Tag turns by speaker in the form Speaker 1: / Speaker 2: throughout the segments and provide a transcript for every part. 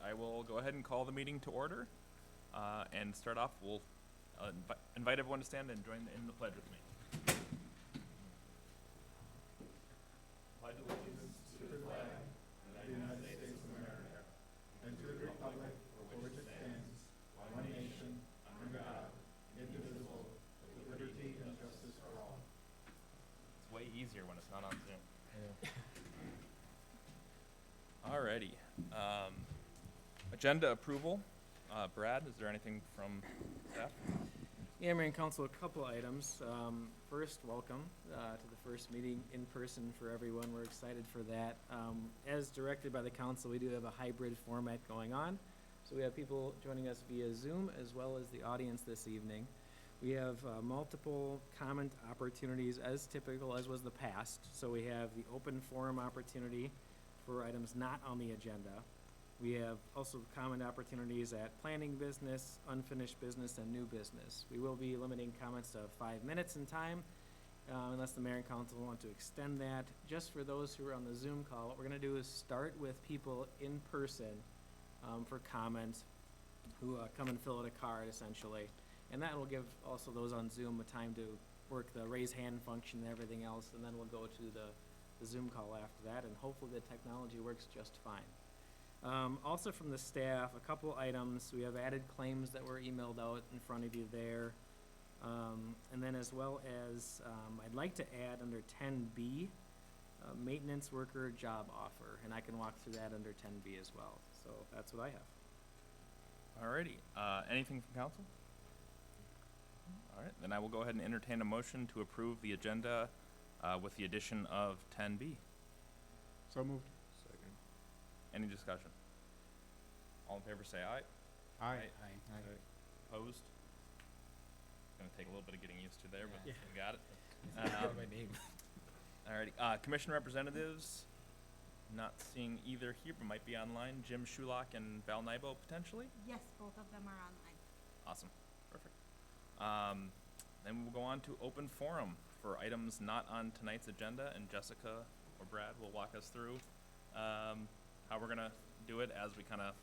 Speaker 1: I will go ahead and call the meeting to order and start off. We'll invite everyone to stand and join in the pledge with me. Pledge allegiance to the flag of the United States of America and to the republic for which it stands, one nation, under God, indivisible, with liberty and justice for all. It's way easier when it's not on Zoom. Alrighty. Agenda approval. Brad, is there anything from staff?
Speaker 2: Yeah, Mayor and Council, a couple items. First, welcome to the first meeting in person for everyone. We're excited for that. As directed by the council, we do have a hybrid format going on. So we have people joining us via Zoom as well as the audience this evening. We have multiple comment opportunities as typical as was the past. So we have the open forum opportunity for items not on the agenda. We have also comment opportunities at planning business, unfinished business, and new business. We will be limiting comments to 5 minutes in time, unless the mayor and council want to extend that. Just for those who are on the Zoom call, what we're gonna do is start with people in person for comments who come and fill out a card essentially. And that will give also those on Zoom a time to work the raise hand function and everything else, and then we'll go to the Zoom call after that, and hopefully the technology works just fine. Also from the staff, a couple items. We have added claims that were emailed out in front of you there. And then as well as, I'd like to add under 10B, maintenance worker job offer, and I can walk through that under 10B as well. So that's what I have.
Speaker 1: Alrighty. Anything from council? All right, then I will go ahead and entertain a motion to approve the agenda with the addition of 10B.
Speaker 3: So moved.
Speaker 4: Second.
Speaker 1: Any discussion? All in favor say aye.
Speaker 3: Aye.
Speaker 1: Opposed? Gonna take a little bit of getting used to there, but
Speaker 2: Yeah.
Speaker 1: we got it.
Speaker 3: My name.
Speaker 1: Alrighty, commission representatives, not seeing either here, but might be online. Jim Shulock and Val Nybo potentially?
Speaker 5: Yes, both of them are online.
Speaker 1: Awesome, perfect. Then we'll go on to open forum for items not on tonight's agenda, and Jessica or Brad will walk us through how we're gonna do it as we kind of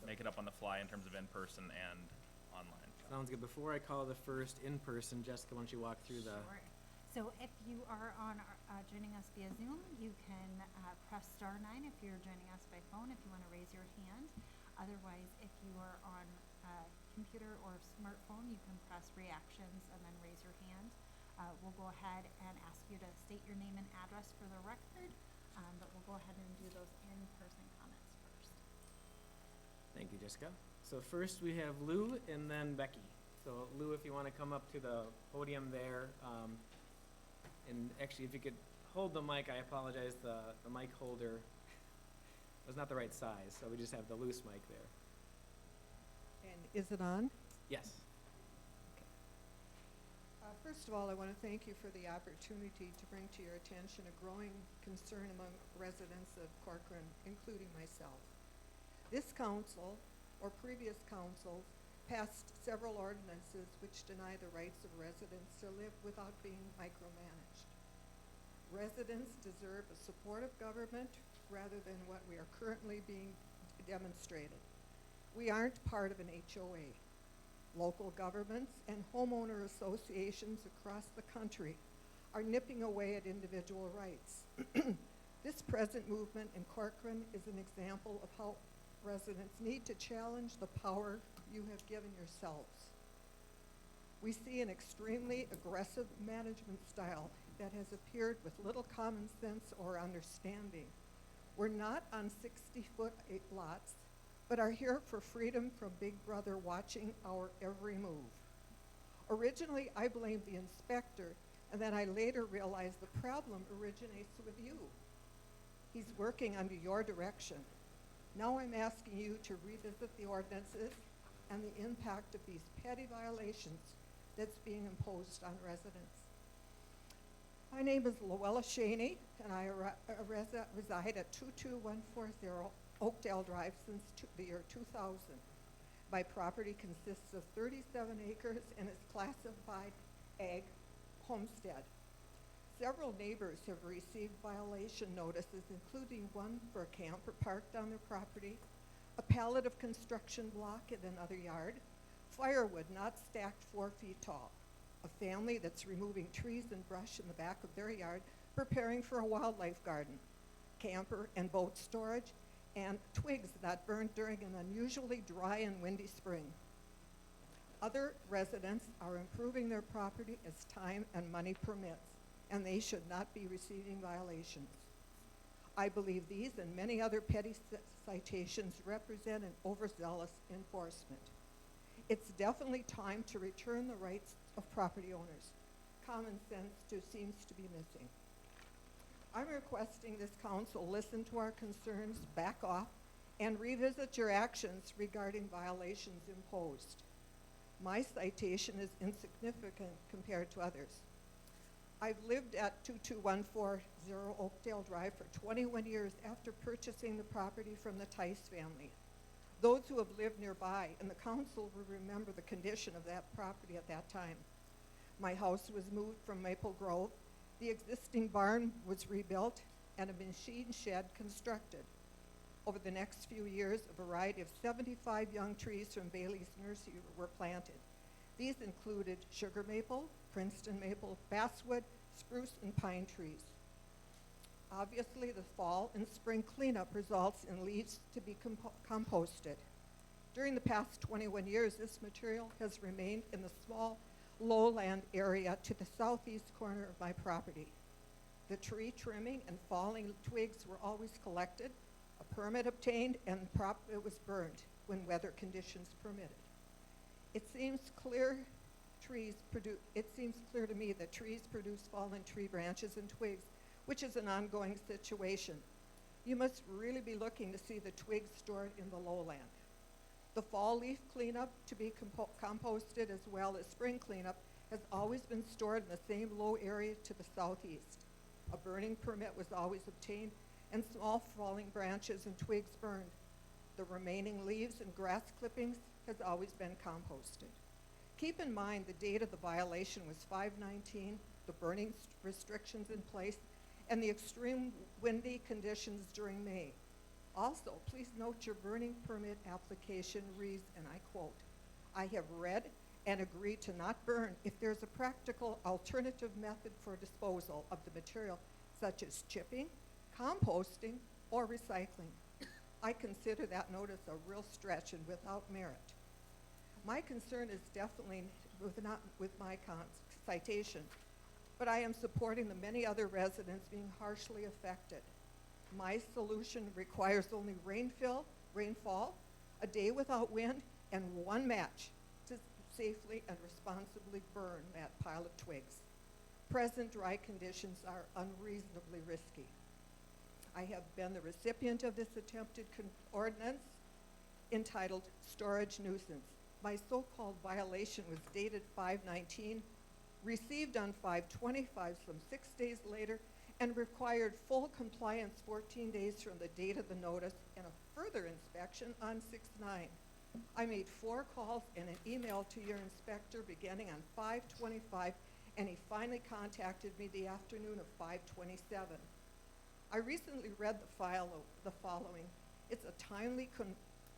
Speaker 1: make it up on the fly in terms of in-person and online.
Speaker 2: Sounds good. Before I call the first in-person, Jessica, why don't you walk through the...
Speaker 5: Sure. So if you are on joining us via Zoom, you can press *9 if you're joining us by phone if you want to raise your hand. Otherwise, if you are on computer or smartphone, you can press reactions and then raise your hand. We'll go ahead and ask you to state your name and address for the record, but we'll go ahead and do those in-person comments first.
Speaker 2: Thank you, Jessica. So first we have Lou and then Becky. So Lou, if you want to come up to the podium there, and actually if you could hold the mic, I apologize, the mic holder was not the right size, so we just have the loose mic there.
Speaker 6: And is it on?
Speaker 2: Yes.
Speaker 6: First of all, I want to thank you for the opportunity to bring to your attention a growing concern among residents of Corcoran, including myself. This council, or previous councils, passed several ordinances which deny the rights of residents to live without being micromanaged. Residents deserve a supportive government rather than what we are currently being demonstrated. We aren't part of an HOA. Local governments and homeowner associations across the country are nipping away at individual rights. This present movement in Corcoran is an example of how residents need to challenge the power you have given yourselves. We see an extremely aggressive management style that has appeared with little common sense or understanding. We're not on 60-foot lots, but are here for freedom from Big Brother watching our every move. Originally, I blamed the inspector, and then I later realized the problem originates with you. He's working under your direction. Now I'm asking you to revisit the ordinances and the impact of these petty violations that's being imposed on residents. My name is Luella Shaney, and I reside at 22140 Oakdale Drive since the year 2000. My property consists of 37 acres and is classified ag homestead. Several neighbors have received violation notices, including one for a camper parked on their property, a pallet of construction block in another yard, firewood not stacked 4 feet tall, a family that's removing trees and brush in the back of their yard, preparing for a wildlife garden, camper and boat storage, and twigs that burned during an unusually dry and windy spring. Other residents are improving their property as time and money permits, and they should not be receiving violations. I believe these and many other petty citations represent an overzealous enforcement. It's definitely time to return the rights of property owners. Common sense seems to be missing. I'm requesting this council listen to our concerns, back off, and revisit your actions regarding violations imposed. My citation is insignificant compared to others. I've lived at 22140 Oakdale Drive for 21 years after purchasing the property from the Tice family. Those who have lived nearby and the council will remember the condition of that property at that time. My house was moved from Maple Grove, the existing barn was rebuilt, and a machine shed constructed. Over the next few years, a variety of 75 young trees from Bailey's Nursery were planted. These included sugar maple, Princeton maple, basswood, spruce, and pine trees. Obviously, the fall and spring cleanup results in leaves to be composted. During the past 21 years, this material has remained in the small lowland area to the southeast corner of my property. The tree trimming and falling twigs were always collected, a permit obtained, and it was burned when weather conditions permitted. It seems clear to me that trees produce fallen tree branches and twigs, which is an ongoing situation. You must really be looking to see the twigs stored in the lowland. The fall leaf cleanup to be composted as well as spring cleanup has always been stored in the same low area to the southeast. A burning permit was always obtained and small falling branches and twigs burned. The remaining leaves and grass clippings has always been composted. Keep in mind the date of the violation was 5/19, the burning restrictions in place, and the extreme windy conditions during May. Also, please note your burning permit application reads, and I quote, "I have read and agree to not burn if there's a practical alternative method for disposal of the material, such as chipping, composting, or recycling." I consider that notice a real stretch and without merit. My concern is definitely not with my citation, but I am supporting the many other residents being harshly affected. My solution requires only rainfall, a day without wind, and one match to safely and responsibly burn that pile of twigs. Present dry conditions are unreasonably risky. I have been the recipient of this attempted ordinance entitled Storage Nuisance. My so-called violation was dated 5/19, received on 5/25, some 6 days later, and required full compliance 14 days from the date of the notice and a further inspection on 6/9. I made 4 calls and an email to your inspector beginning on 5/25, and he finally contacted me the afternoon of 5/27. I recently read the following. It's a timely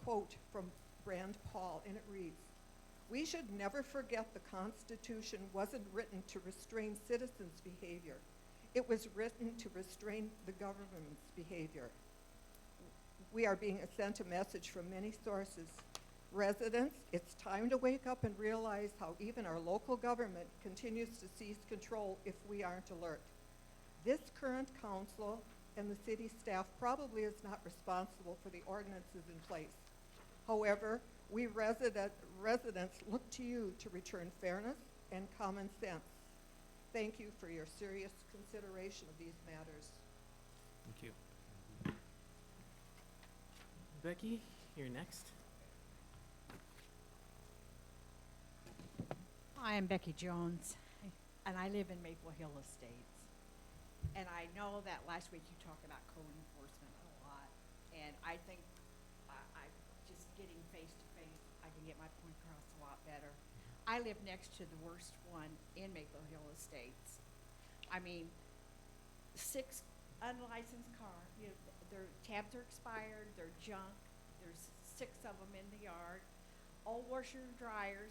Speaker 6: quote from Rand Paul, and it reads, "We should never forget the Constitution wasn't written to restrain citizens' behavior. It was written to restrain the government's behavior." We are being sent a message from many sources. Residents, it's time to wake up and realize how even our local government continues to seize control if we aren't alert. This current council and the city staff probably is not responsible for the ordinances in place. However, we residents look to you to return fairness and common sense. Thank you for your serious consideration of these matters.
Speaker 2: Thank you. Becky, you're next.
Speaker 4: Hi, I'm Becky Jones, and I live in Maple Hill Estates. And I know that last week you talked about code enforcement a lot, and I think I just getting face to face, I can get my point across a lot better. I live next to the worst one in Maple Hill Estates. I mean, 6 unlicensed cars, their tabs are expired, they're junk, there's 6 of them in the yard, old washer and dryers.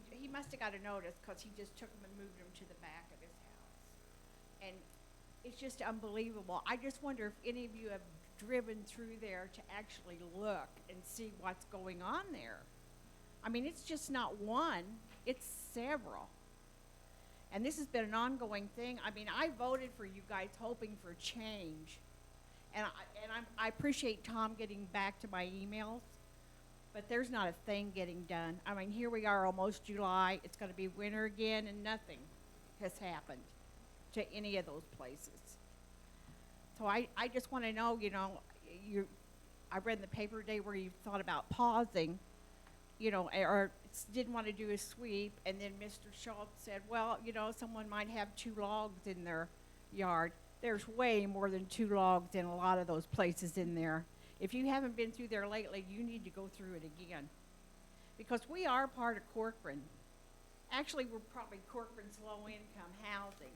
Speaker 4: He must have got a notice because he just took them and moved them to the back of his house. And it's just unbelievable. I just wonder if any of you have driven through there to actually look and see what's going on there. I mean, it's just not one, it's several. And this has been an ongoing thing. I mean, I voted for you guys hoping for change. And I appreciate Tom getting back to my emails, but there's not a thing getting done. I mean, here we are almost July. It's going to be winter again, and nothing has happened to any of those places. So I just want to know, you know, I read in the paper today where you thought about pausing, you know, or didn't want to do a sweep, and then Mr. Schultz said, well, you know, someone might have 2 logs in their yard. There's way more than 2 logs in a lot of those places in there. If you haven't been through there lately, you need to go through it again. Because we are part of Corcoran. Actually, we're probably Corcoran's low-income housing.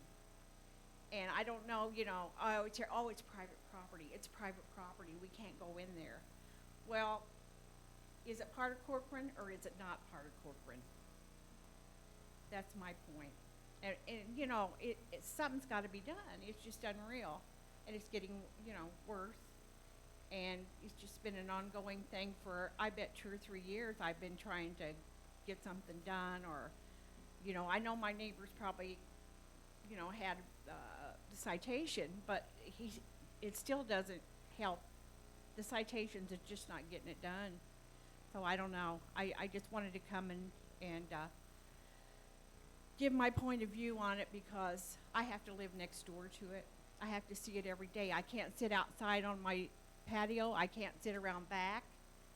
Speaker 4: And I don't know, you know, it's private property. It's private property. We can't go in there. Well, is it part of Corcoran or is it not part of Corcoran? That's my point. And you know, something's got to be done. It's just unreal. And it's getting, you know, worse. And it's just been an ongoing thing for, I bet, 2 or 3 years. I've been trying to get something done, or, you know, I know my neighbors probably, you know, had the citation, but it still doesn't help. The citations are just not getting it done. So I don't know. I just wanted to come and give my point of view on it, because I have to live next door to it. I have to see it every day. I can't sit outside on my patio. I can't sit around back.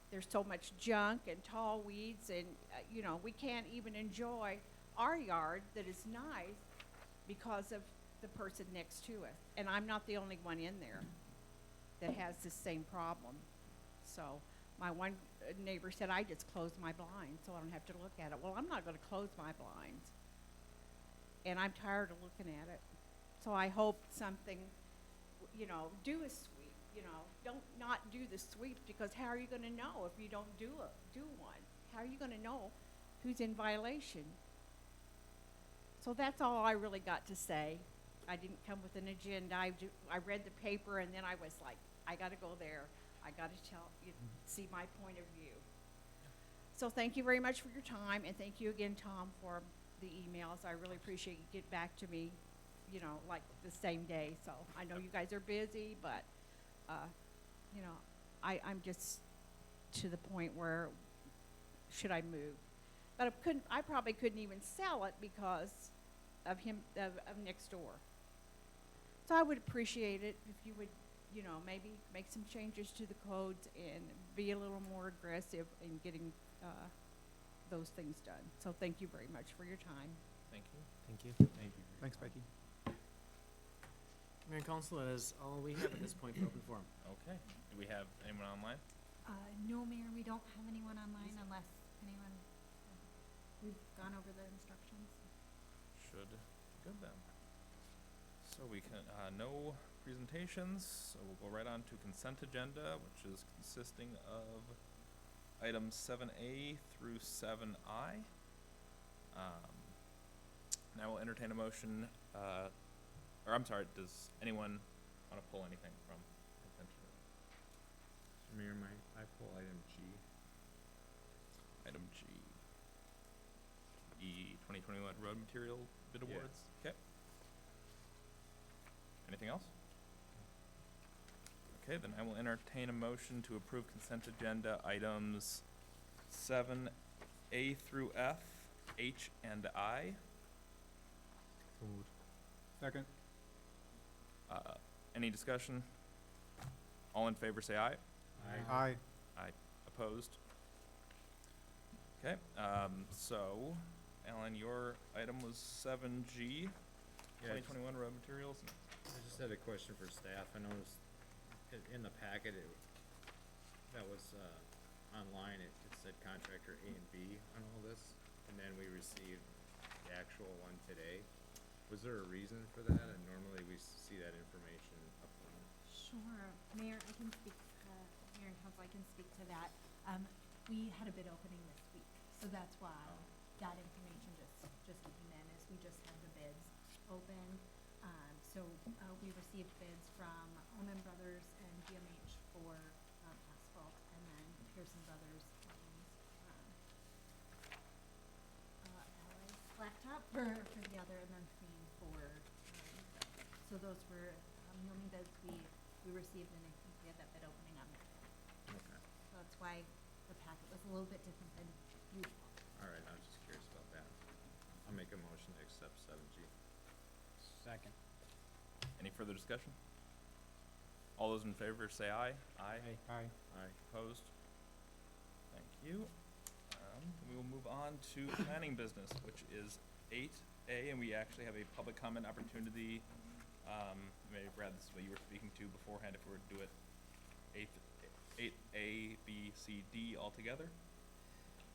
Speaker 4: There's so much junk and tall weeds, and you know, we can't even enjoy our yard that is nice because of the person next to us. And I'm not the only one in there that has the same problem. So my one neighbor said, I just closed my blinds so I don't have to look at it. Well, I'm not going to close my blinds. And I'm tired of looking at it. So I hope something, you know, do a sweep, you know. Don't not do the sweeps, because how are you going to know if you don't do one? How are you going to know who's in violation? So that's all I really got to say. I didn't come with an agenda. I read the paper, and then I was like, I got to go there. I got to see my point of view. So thank you very much for your time, and thank you again, Tom, for the emails. I really appreciate you get back to me, you know, like the same day. So I know you guys are busy, but you know, I'm just to the point where should I move? But I probably couldn't even sell it because of next door. So I would appreciate it if you would, you know, maybe make some changes to the codes and be a little more aggressive in getting those things done. So thank you very much for your time.
Speaker 2: Thank you.
Speaker 3: Thank you. Thank you. Thanks, Becky.
Speaker 2: Mayor and Council, that is all we have at this point for open forum.
Speaker 7: Okay. Do we have anyone online?
Speaker 5: No, Mayor, we don't have anyone online unless anyone, we've gone over the instructions.
Speaker 7: Should be good then. So we can, no presentations, so we'll go right on to consent agenda, which is consisting of items 7A through 7I. Now we'll entertain a motion, or I'm sorry, does anyone want to pull anything from consent agenda?
Speaker 3: Mayor, I pull item G.
Speaker 7: Item G. E 2021 road material bid
Speaker 3: Yeah.
Speaker 7: awards. Okay. Anything else? Okay, then I will entertain a motion to approve consent agenda items 7A through F, H, and I.
Speaker 3: So moved. Second.
Speaker 7: Any discussion? All in favor say aye.
Speaker 3: Aye.
Speaker 7: Aye. Opposed? Okay, so, Alan, your item was 7G,
Speaker 3: Yeah,
Speaker 7: 2021 road materials.
Speaker 8: I just had a question for staff. I noticed in the packet, that was online, it said contractor A and B on all this, and then we received the actual one today. Was there a reason for that? And normally we see that information upfront.
Speaker 5: Sure, Mayor, I can speak, Mayor and Council, I can speak to that. We had a bid opening this week, so that's why that information just came in, as we just had the bids open. We received bids from Omen Brothers and GMH for asphalt, and then Pearson Brothers Allies Blacktop for the other, and then Clean for so those were the only bids we received, and I think we had that bid opening on that.
Speaker 7: Okay.
Speaker 5: So that's why the packet was a little bit different than usual.
Speaker 8: All right, I was just curious about that. I'll make a motion to accept 7G.
Speaker 3: Second.
Speaker 7: Any further discussion? All those in favor say aye. Aye.
Speaker 3: Aye.
Speaker 8: Aye.
Speaker 7: Opposed? Thank you. We will move on to planning business, which is 8A, and we actually have a public comment opportunity. Maybe Brad, this is what you were speaking to beforehand, if we were to do it 8A, B, C, D all together?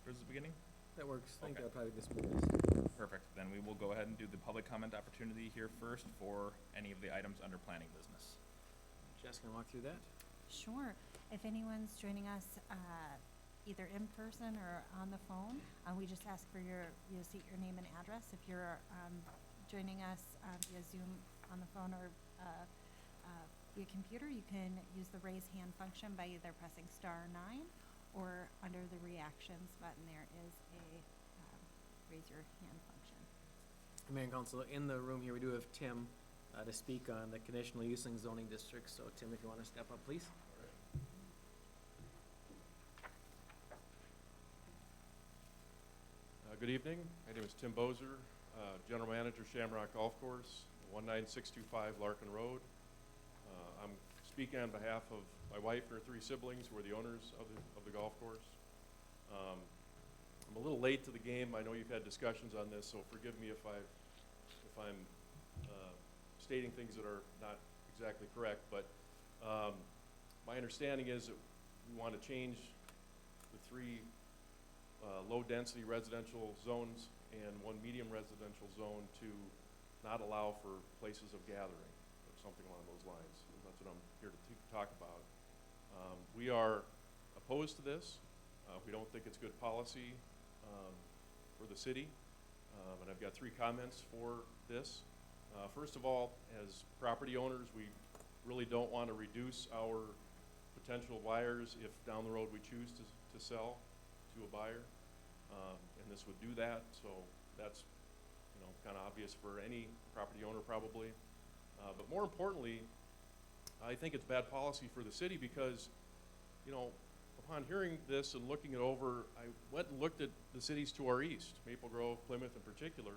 Speaker 7: Towards the beginning?
Speaker 2: That works. I think
Speaker 7: Okay.
Speaker 2: that'll probably be the smoothest.
Speaker 7: Perfect. Then we will go ahead and do the public comment opportunity here first for any of the items under planning business.
Speaker 2: Jess, can walk through that?
Speaker 5: Sure. If anyone's joining us either in person or on the phone, we just ask for you'll state your name and address. If you're joining us via Zoom on the phone or via computer, you can use the raise hand function by either pressing *9, or under the reactions button there is a raise your hand function.
Speaker 2: Mayor and Council, in the room here, we do have Tim to speak on the conditional use and zoning district. So Tim, if you want to step up, please.
Speaker 9: Good evening. My name is Tim Bozer, General Manager, Shamrock Golf Course, 19625 Larkin Road. I'm speaking on behalf of my wife and her 3 siblings, who are the owners of the golf course. I'm a little late to the game. I know you've had discussions on this, so forgive me if I'm stating things that are not exactly correct. But my understanding is that we want to change the 3 low-density residential zones and 1 medium residential zone to not allow for places of gathering, or something along those lines. And that's what I'm here to talk about. We are opposed to this. We don't think it's good policy for the city. And I've got 3 comments for this. First of all, as property owners, we really don't want to reduce our potential buyers if down the road we choose to sell to a buyer, and this would do that. So that's, kind of obvious for any property owner probably. But more importantly, I think it's bad policy for the city because, upon hearing this and looking it over, I went and looked at the cities to our east, Maple Grove, Plymouth in particular,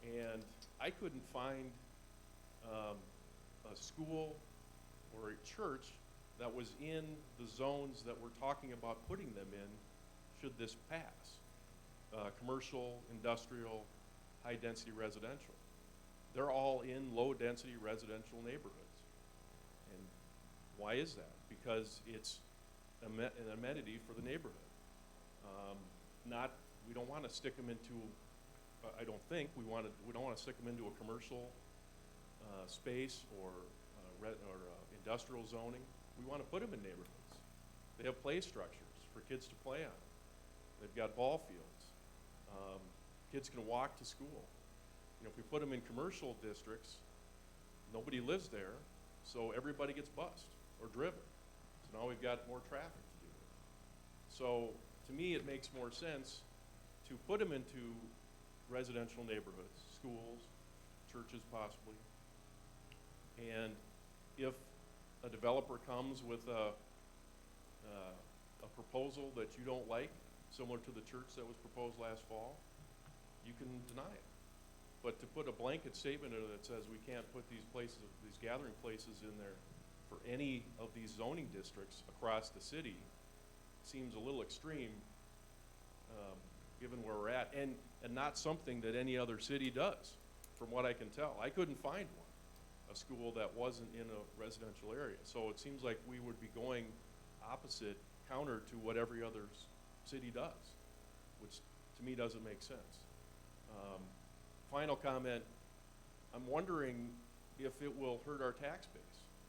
Speaker 9: and I couldn't find a school or a church that was in the zones that we're talking about putting them in should this pass. Commercial, industrial, high-density residential. They're all in low-density residential neighborhoods. And why is that? Because it's an amenity for the neighborhood. We don't want to stick them into, I don't think, we don't want to stick them into a commercial space or industrial zoning. We want to put them in neighborhoods. They have play structures for kids to play on. They've got ball fields. Kids can walk to school. If we put them in commercial districts, nobody lives there, so everybody gets bused or driven. So now we've got more traffic to deal with. So to me, it makes more sense to put them into residential neighborhoods, schools, churches possibly. And if a developer comes with a proposal that you don't like, similar to the church that was proposed last fall, you can deny it. But to put a blanket statement in that says we can't put these gathering places in there for any of these zoning districts across the city seems a little extreme, given where we're at, and not something that any other city does, from what I can tell. I couldn't find one, a school that wasn't in a residential area. So it seems like we would be going opposite, counter to what every other city does, which to me doesn't make sense. Final comment, I'm wondering if it will hurt our tax base.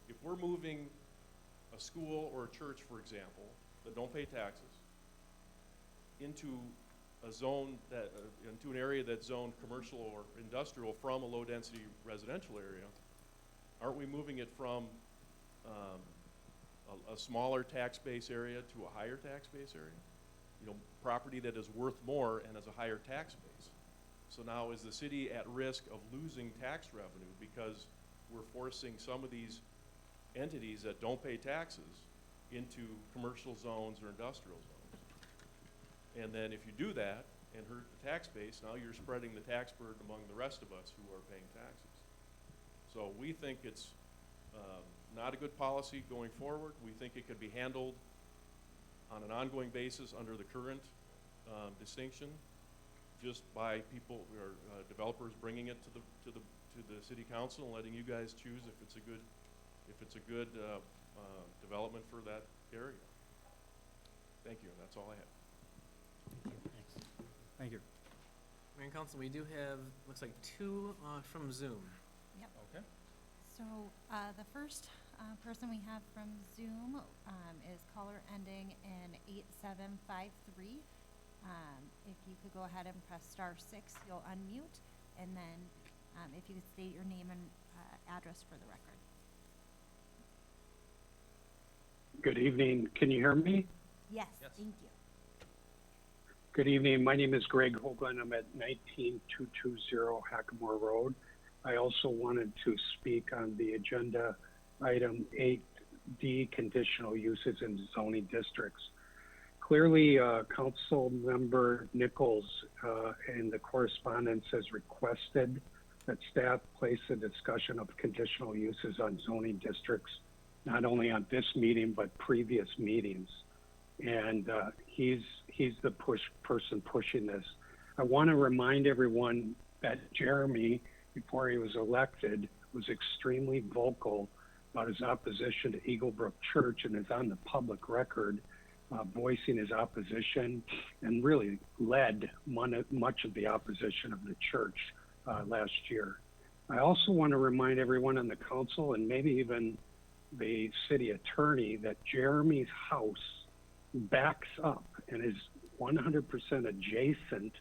Speaker 9: If we're moving a school or a church, for example, that don't pay taxes, into a zone that, into an area that's zoned commercial or industrial from a low-density residential area, aren't we moving it from a smaller tax base area to a higher tax base area? You know, property that is worth more and has a higher tax base. So now is the city at risk of losing tax revenue because we're forcing some of these entities that don't pay taxes into commercial zones or industrial zones? And then if you do that and hurt the tax base, now you're spreading the tax burden among the rest of us who are paying taxes. So we think it's not a good policy going forward. We think it could be handled on an ongoing basis under the current distinction, just by people or developers bringing it to the city council and letting you guys choose if it's a good development for that area. Thank you. That's all I have.
Speaker 3: Thank you.
Speaker 2: Mayor and council, we do have, looks like 2 from Zoom.
Speaker 7: Okay.
Speaker 5: So, the first person we have from Zoom is caller ending in 8753. If you could go ahead and press *6, you'll unmute, and then if you could state your name and address for the record.
Speaker 10: Good evening. Can you hear me?
Speaker 5: Yes,
Speaker 7: Yes.
Speaker 5: thank you.
Speaker 10: Good evening. My name is Greg Hoagland. I'm at 19220 Hackamore Road. I also wanted to speak on the agenda item 8D, conditional uses in zoning districts. Clearly, Council Member Nichols in the correspondence has requested that staff place a discussion of conditional uses on zoning districts, not only on this meeting, but previous meetings. And he's the person pushing this. I want to remind everyone that Jeremy, before he was elected, was extremely vocal about his opposition to Eaglebrook Church and is on the public record voicing his opposition and really led much of the opposition of the church last year. I also want to remind everyone on the council and maybe even the city attorney that Jeremy's house backs up and is 100% adjacent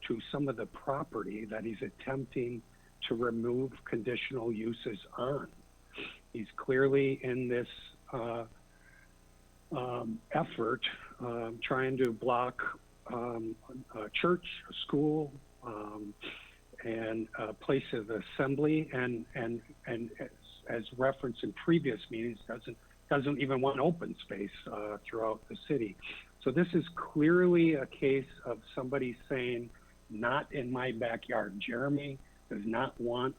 Speaker 10: to some of the property that he's attempting to remove conditional uses on. He's clearly in this effort trying to block a church, a school, and a place of assembly, and as referenced in previous meetings, doesn't even want open space throughout the city. So this is clearly a case of somebody saying, not in my backyard. Jeremy does not want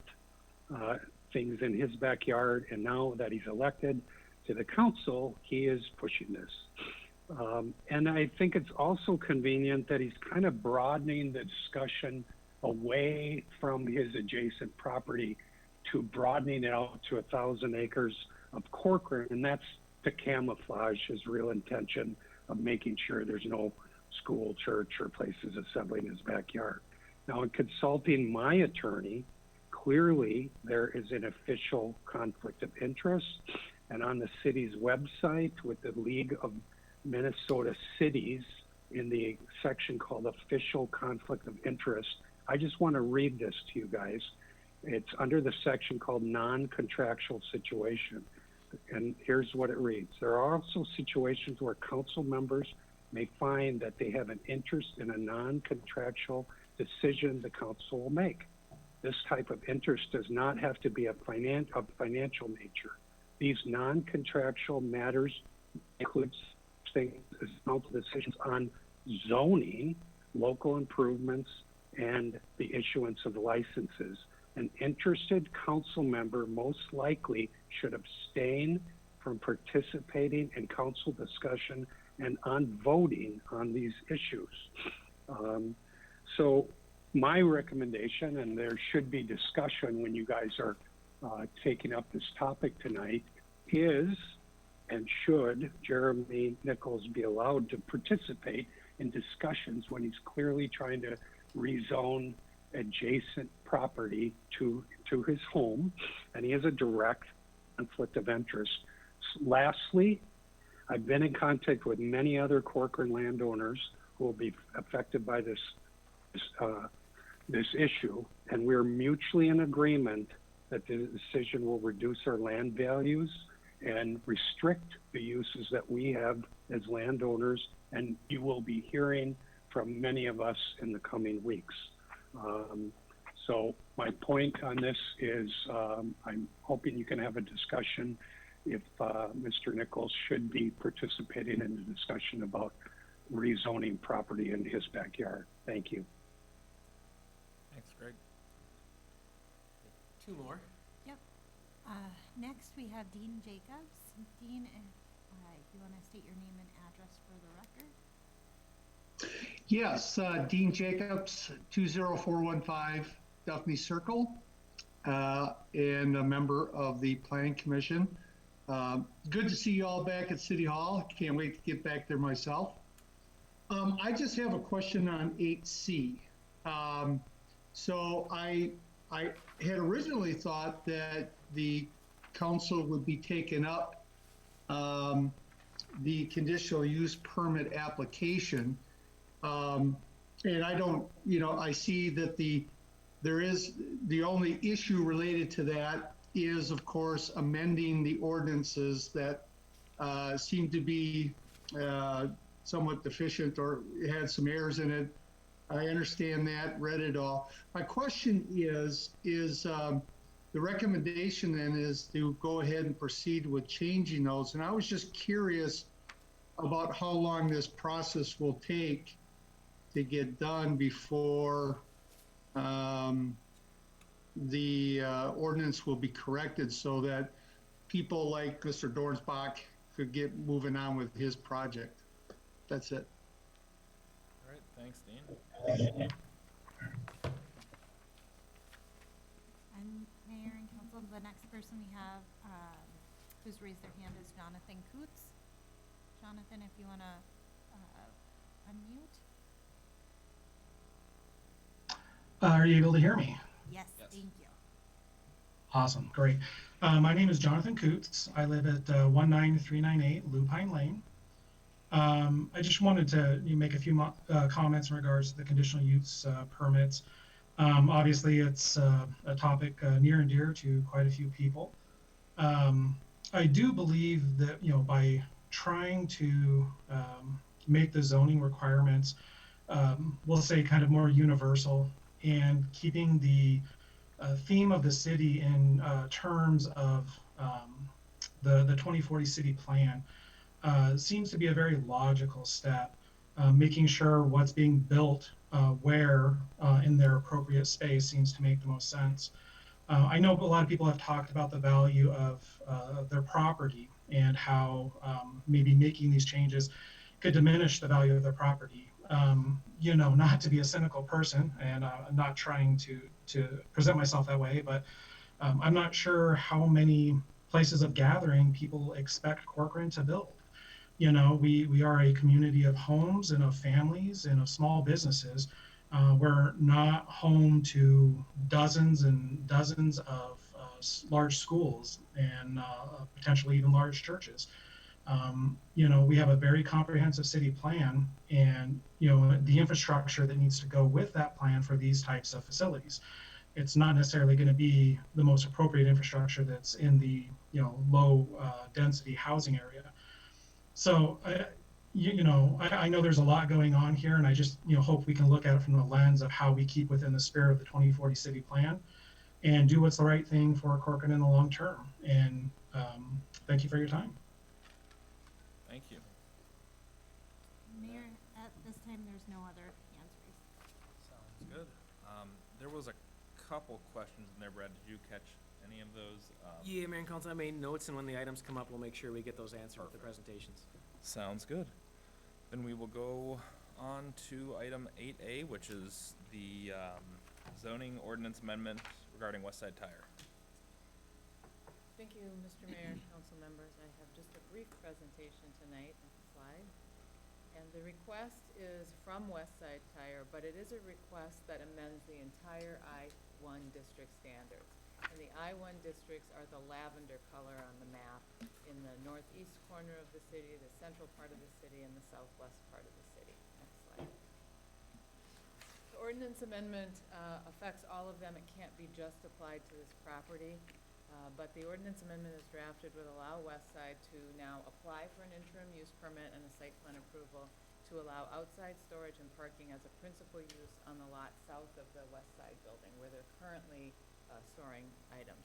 Speaker 10: things in his backyard, and now that he's elected to the council, he is pushing this. And I think it's also convenient that he's kind of broadening the discussion away from his adjacent property to broadening it out to 1,000 acres of Corcoran, and that's to camouflage his real intention of making sure there's no school, church, or places assembly in his backyard. Now, in consulting my attorney, clearly there is an official conflict of interest, and on the city's website with the League of Minnesota Cities, in the section called Official Conflict of Interest, I just want to read this to you guys. It's under the section called Non-Contractual Situation. And here's what it reads. There are also situations where council members may find that they have an interest in a non-contractual decision the council will make. This type of interest does not have to be of financial nature. These non-contractual matters include things as council decisions on zoning, local improvements, and the issuance of licenses. An interested council member most likely should abstain from participating in council discussion and on voting on these issues. So my recommendation, and there should be discussion when you guys are taking up this topic tonight, is and should Jeremy Nichols be allowed to participate in discussions when he's clearly trying to rezone adjacent property to his home, and he has a direct conflict of interest. Lastly, I've been in contact with many other Corcoran landowners who will be affected by this issue, and we're mutually in agreement that the decision will reduce our land values and restrict the uses that we have as landowners, and you will be hearing from many of us in the coming weeks. So my point on this is I'm hoping you can have a discussion if Mr. Nichols should be participating in the discussion about rezoning property in his backyard. Thank you.
Speaker 7: Thanks, Greg.
Speaker 2: Two more.
Speaker 5: Yep. Next, we have Dean Jacobs. Dean, if you want to state your name and address for the record.
Speaker 11: Yes, Dean Jacobs, 20415 Duffney Circle, and a member of the Planning Commission. Good to see you all back at City Hall. Can't wait to get back there myself. I just have a question on 8C. So I had originally thought that the council would be taking up the conditional use permit application. And I don't, I see that there is the only issue related to that is, of course, amending the ordinances that seem to be somewhat deficient or had some errors in it. I understand that, read it all. My question is the recommendation then is to go ahead and proceed with changing those. And I was just curious about how long this process will take to get done before the ordinance will be corrected so that people like Mr. Dornsbach could get moving on with his project. That's it.
Speaker 7: All right, thanks, Dean.
Speaker 5: And Mayor and Council, the next person we have who's raised their hand is Jonathan Coots. Jonathan, if you want to unmute.
Speaker 12: Are you able to hear me?
Speaker 5: Yes, thank you.
Speaker 12: Awesome, great. My name is Jonathan Coots. I live at 19398 Lupine Lane. I just wanted to make a few comments in regards to the conditional use permits. Obviously, it's a topic near and dear to quite a few people. I do believe that, by trying to make the zoning requirements, we'll say kind of more universal, and keeping the theme of the city in terms of the 2040 city plan seems to be a very logical step, making sure what's being built where in their appropriate space seems to make the most sense. I know a lot of people have talked about the value of their property and how maybe making these changes could diminish the value of their property. Not to be a cynical person, and I'm not trying to present myself that way, but I'm not sure how many places of gathering people expect Corcoran to build. We are a community of homes and of families and of small businesses. We're not home to dozens and dozens of large schools and potentially even large churches. We have a very comprehensive city plan, and the infrastructure that needs to go with that plan for these types of facilities. It's not necessarily going to be the most appropriate infrastructure that's in the low density housing area. So I know there's a lot going on here, and I just hope we can look at it from the lens of how we keep within the spirit of the 2040 city plan and do what's the right thing for Corcoran in the long term. And thank you for your time.
Speaker 7: Thank you.
Speaker 5: Mayor, at this time, there's no other hands raised.
Speaker 7: Sounds good. There was a couple questions in there, Brad. Did you catch any of those?
Speaker 2: Yeah, Mayor and Council, I made notes, and when the items come up, we'll make sure we get those answered with the presentations.
Speaker 7: Sounds good. Then we will go on to item 8A, which is the zoning ordinance amendment regarding Westside Tire.
Speaker 13: Thank you, Mr. Mayor and council members. I have just a brief presentation tonight. Next slide. And the request is from Westside Tire, but it is a request that amends the entire I-1 district standards. And the I-1 districts are the lavender color on the map in the northeast corner of the city, the central part of the city, and the southwest part of the city. Next slide. ordinance amendment affects all of them. It can't be just applied to this property. But the ordinance amendment as drafted would allow Westside to now apply for an interim use permit and a site plan approval to allow outside storage and parking as a principal use on the lot south of the Westside building where they're currently storing items.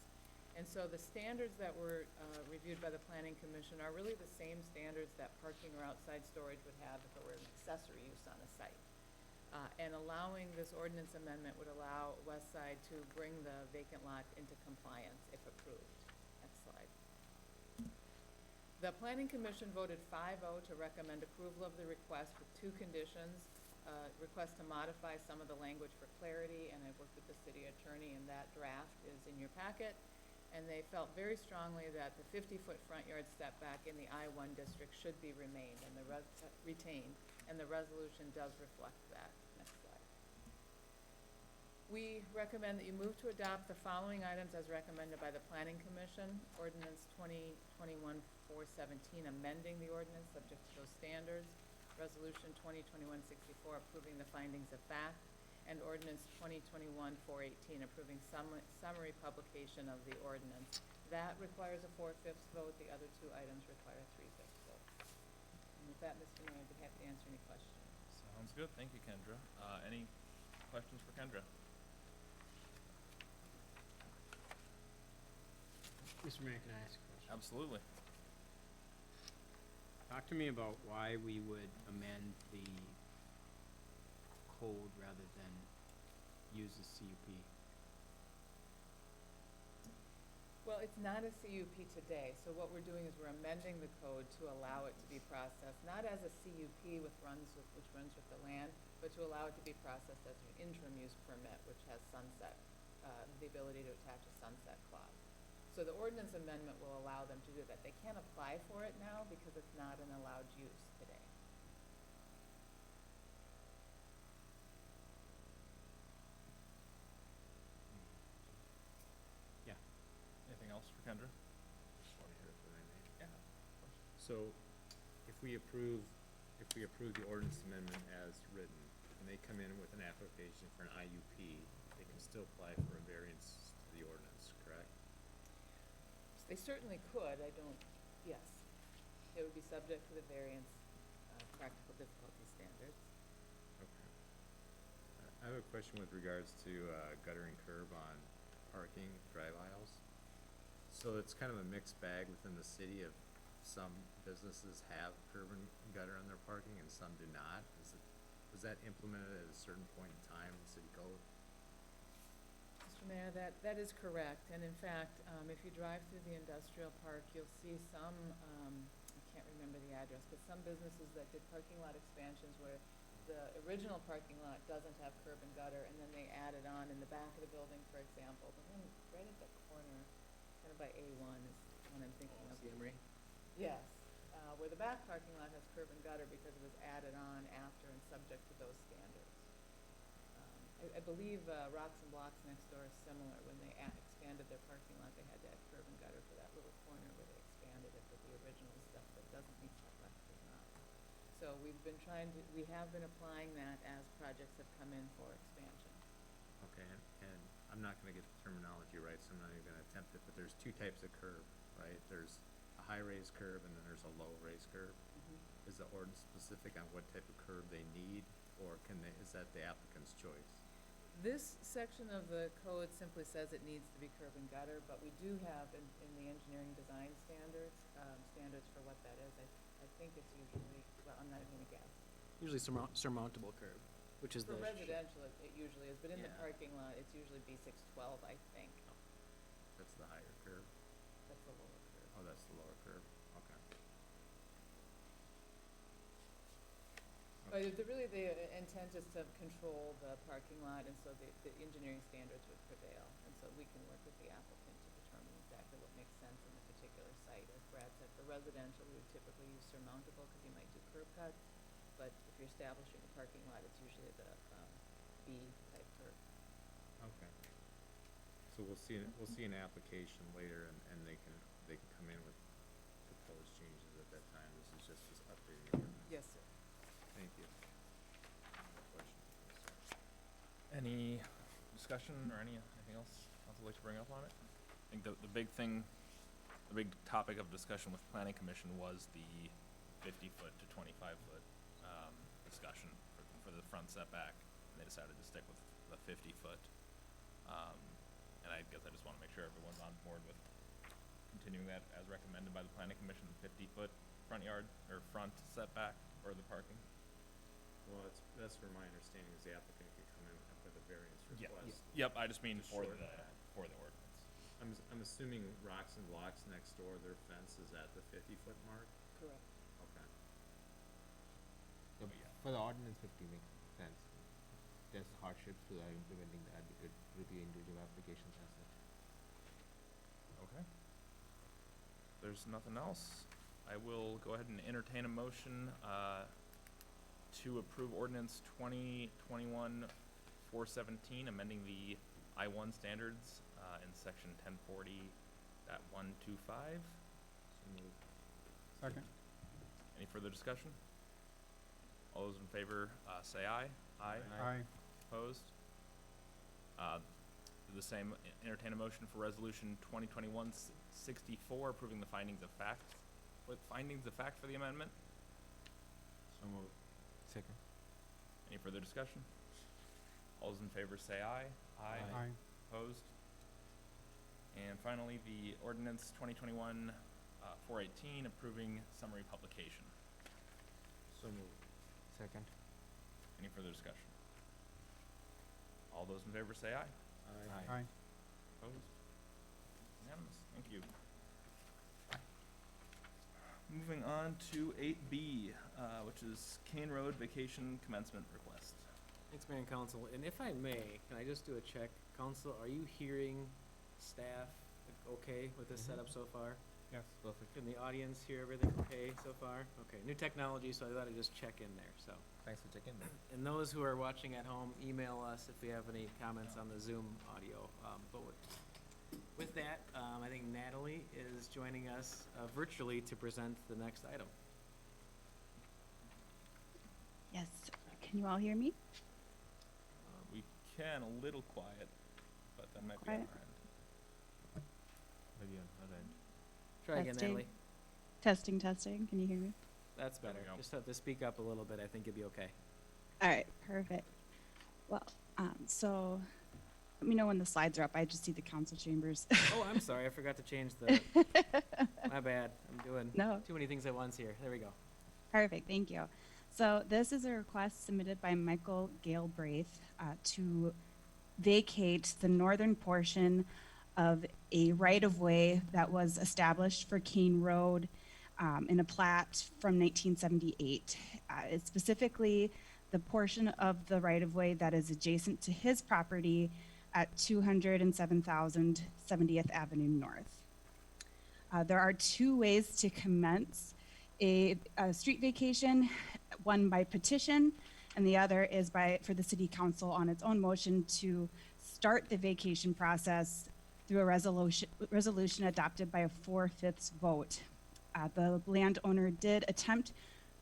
Speaker 13: And so the standards that were reviewed by the Planning Commission are really the same standards that parking or outside storage would have if it were an accessory use on a site. And allowing this ordinance amendment would allow Westside to bring the vacant lot into compliance if approved. Next slide. The Planning Commission voted 5-0 to recommend approval of the request with 2 conditions. Request to modify some of the language for clarity, and I've worked with the city attorney, and that draft is in your packet. And they felt very strongly that the 50-foot front yard setback in the I-1 district should be retained, and the resolution does reflect that. Next slide. We recommend that you move to adopt the following items as recommended by the Planning Commission. Ordinance 2021-417, amending the ordinance subject to those standards. Resolution 2021-64, approving the findings of fact. And ordinance 2021-418, approving summary publication of the ordinance. That requires a 4/5 vote. The other 2 items require a 3/5 vote. And with that, Mr. Mayor, I'd be happy to answer any questions.
Speaker 7: Sounds good. Thank you, Kendra. Any questions for Kendra?
Speaker 3: Mr. Mayor, can I ask a question?
Speaker 7: Absolutely.
Speaker 3: Talk to me about why we would amend the code rather than use the CUP.
Speaker 13: Well, it's not a CUP today, so what we're doing is we're amending the code to allow it to be processed, not as a CUP which runs with the land, but to allow it to be processed as an interim use permit, which has sunset, the ability to attach a sunset clause. So the ordinance amendment will allow them to do that. They can't apply for it now because it's not an allowed use today.
Speaker 3: Yeah.
Speaker 7: Anything else for Kendra?
Speaker 8: Just want to hear it from Amy.
Speaker 7: Yeah, of course.
Speaker 8: So, if we approve the ordinance amendment as written, and they come in with an application for an IUP, they can still apply for a variance to the ordinance, correct?
Speaker 13: They certainly could, yes. It would be subject to the variance, practical difficulty standards.
Speaker 8: Okay. I have a question with regards to gutter and curb on parking drive aisles. So it's kind of a mixed bag within the city of some businesses have curb and gutter on their parking and some do not. Was that implemented at a certain point in time in city code?
Speaker 13: Mr. Mayor, that is correct, and in fact, if you drive through the industrial park, you'll see some, I can't remember the address, but some businesses that did parking lot expansions where the original parking lot doesn't have curb and gutter, and then they added on in the back of the building, for example, the one right at the corner, kind of by A1 is the one I'm thinking of.
Speaker 2: Emery?
Speaker 13: Yes, where the back parking lot has curb and gutter because it was added on after and subject to those standards. I believe Rocks and Blocks next door is similar. When they expanded their parking lot, they had to add curb and gutter for that little corner where they expanded it, but the original stuff that doesn't meet setbacks does not. So we have been applying that as projects have come in for expansion.
Speaker 8: Okay, and I'm not gonna get the terminology right, so I'm not even gonna attempt it, but there's 2 types of curb, right? There's a high raised curb and then there's a low raised curb.
Speaker 13: Mm-hmm.
Speaker 8: Is the ordinance specific on what type of curb they need, or is that the applicant's choice?
Speaker 13: This section of the code simply says it needs to be curb and gutter, but we do have in the engineering design standards, standards for what that is. I think it's usually, well, I'm not even gonna guess.
Speaker 2: Usually surmountable curb, which is
Speaker 13: For
Speaker 2: the.
Speaker 13: residential, it usually is, but in the
Speaker 2: Yeah.
Speaker 13: parking lot, it's usually B612, I think.
Speaker 8: That's the higher curb?
Speaker 13: That's the lower curve.
Speaker 8: Oh, that's the lower curb, okay.
Speaker 13: But really, the intent is to control the parking lot, and so the engineering standards would prevail. And so we can work with the applicant to determine exactly what makes sense in the particular site. As Brad said, for residential, we would typically use surmountable because you might do curb cuts. But if you're establishing a parking lot, it's usually the B-type curb.
Speaker 8: Okay. So we'll see an application later and they can come in with proposed changes at that time. This is just updating the ordinance.
Speaker 13: Yes, sir.
Speaker 8: Thank you. No questions.
Speaker 7: Any discussion or anything else I'd like to bring up on it? I think the big thing, the big topic of discussion with planning commission was the 50-foot to 25-foot discussion for the front setback, and they decided to stick with the 50-foot. And I guess I just want to make sure everyone's on board with continuing that as recommended by the planning commission, 50-foot front yard or front setback for the parking.
Speaker 8: Well, that's where my understanding is the applicant can come in with a variance request.
Speaker 7: Yep, I just mean
Speaker 8: To
Speaker 7: for
Speaker 8: shorten
Speaker 7: the
Speaker 8: that.
Speaker 7: ordinance.
Speaker 8: I'm assuming Rocks and Blocks next door, their fence is at the 50-foot mark?
Speaker 13: Correct.
Speaker 8: Okay.
Speaker 7: But yeah.
Speaker 3: For the ordinance 50 makes sense. There's hardships to implementing that. We could review individual applications as such.
Speaker 7: Okay. There's nothing else. I will go ahead and entertain a motion to approve ordinance 2021-417, amending the I-1 standards in section 1040.125.
Speaker 8: So moved.
Speaker 1: Second.
Speaker 7: Any further discussion? All those in favor say aye. Aye.
Speaker 1: Aye.
Speaker 7: Opposed? The same, entertain a motion for resolution 2021-64, approving the findings of fact. With findings of fact for the amendment?
Speaker 8: So moved.
Speaker 3: Second.
Speaker 7: Any further discussion? All those in favor say aye.
Speaker 1: Aye.
Speaker 7: Opposed? And finally, the ordinance 2021-418, approving summary publication.
Speaker 8: So moved.
Speaker 3: Second.
Speaker 7: Any further discussion? All those in favor say aye.
Speaker 1: Aye.
Speaker 7: Opposed? Unanimous. Thank you. Moving on to 8B, which is Kane Road Vacation Commencement Request.
Speaker 2: Thanks, Mayor and Council. And if I may, can I just do a check? Council, are you hearing staff okay with this setup so far?
Speaker 1: Yes.
Speaker 2: Perfect. Can the audience hear everything okay so far? Okay, new technology, so I thought I'd just check in there, so.
Speaker 3: Thanks for checking that.
Speaker 2: And those who are watching at home, email us if you have any comments on the Zoom audio. But with that, I think Natalie is joining us virtually to present the next item.
Speaker 14: Yes. Can you all hear me?
Speaker 7: We can, a little quiet, but that might be on our
Speaker 14: Quiet.
Speaker 7: end.
Speaker 3: Maybe on other end.
Speaker 2: Try again,
Speaker 14: Testing.
Speaker 2: Natalie.
Speaker 14: Testing, testing. Can you hear me?
Speaker 2: That's better.
Speaker 7: There we go.
Speaker 2: Just have to speak up a little bit. I think you'll be okay.
Speaker 14: All right. Perfect. Well, so let me know when the slides are up. I just see the council chambers.
Speaker 2: Oh, I'm sorry. I forgot to change the. My bad. I'm doing
Speaker 14: No.
Speaker 2: too many things at once here. There we go.
Speaker 14: Perfect. Thank you. So this is a request submitted by Michael Galbraith to vacate the northern portion of a right-of-way that was established for Keene Road in a plat from 1978. It's specifically the portion of the right-of-way that is adjacent to his property at 207,000 70th Avenue North. There are two ways to commence a street vacation, one by petition, and the other is for the city council on its own motion to start the vacation process through a resolution adopted by a 4/5 vote. The landowner did attempt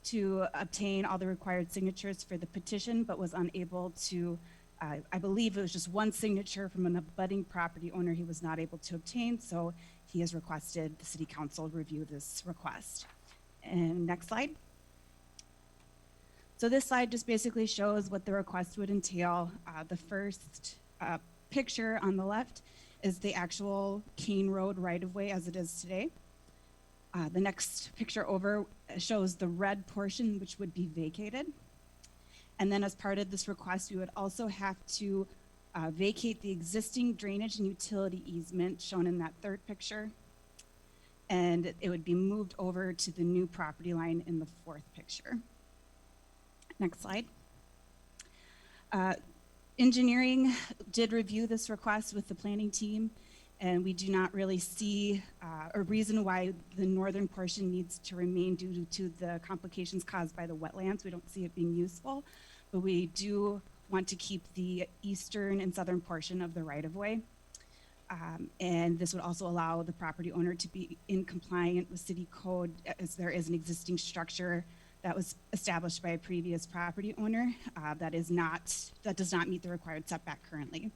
Speaker 14: to obtain all the required signatures for the petition, but was unable to, I believe it was just one signature from an abutting property owner he was not able to obtain, so he has requested the city council review this request. And next slide. So this slide just basically shows what the request would entail. The first picture on the left is the actual Keene Road right-of-way as it is today. The next picture over shows the red portion, which would be vacated. And then as part of this request, we would also have to vacate the existing drainage and utility easement shown in that third picture. And it would be moved over to the new property line in the fourth picture. Next slide. Engineering did review this request with the planning team, and we do not really see a reason why the northern portion needs to remain due to the complications caused by the wetlands. We don't see it being useful, but we do want to keep the eastern and southern portion of the right-of-way. And this would also allow the property owner to be in compliant with city code, as there is an existing structure that was established by a previous property owner that does not meet the required setback currently.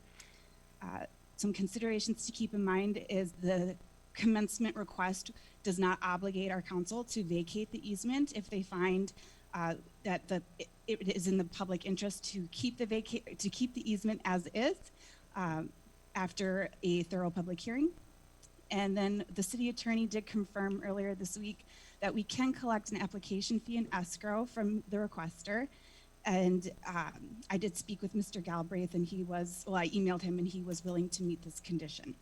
Speaker 14: Some considerations to keep in mind is the commencement request does not obligate our council to vacate the easement if they find that it is in the public interest to keep the easement as is after a thorough public hearing. And then the city attorney did confirm earlier this week that we can collect an application fee in escrow from the requester. And I did speak with Mr. Galbraith, and I emailed him, and he was willing to meet this condition.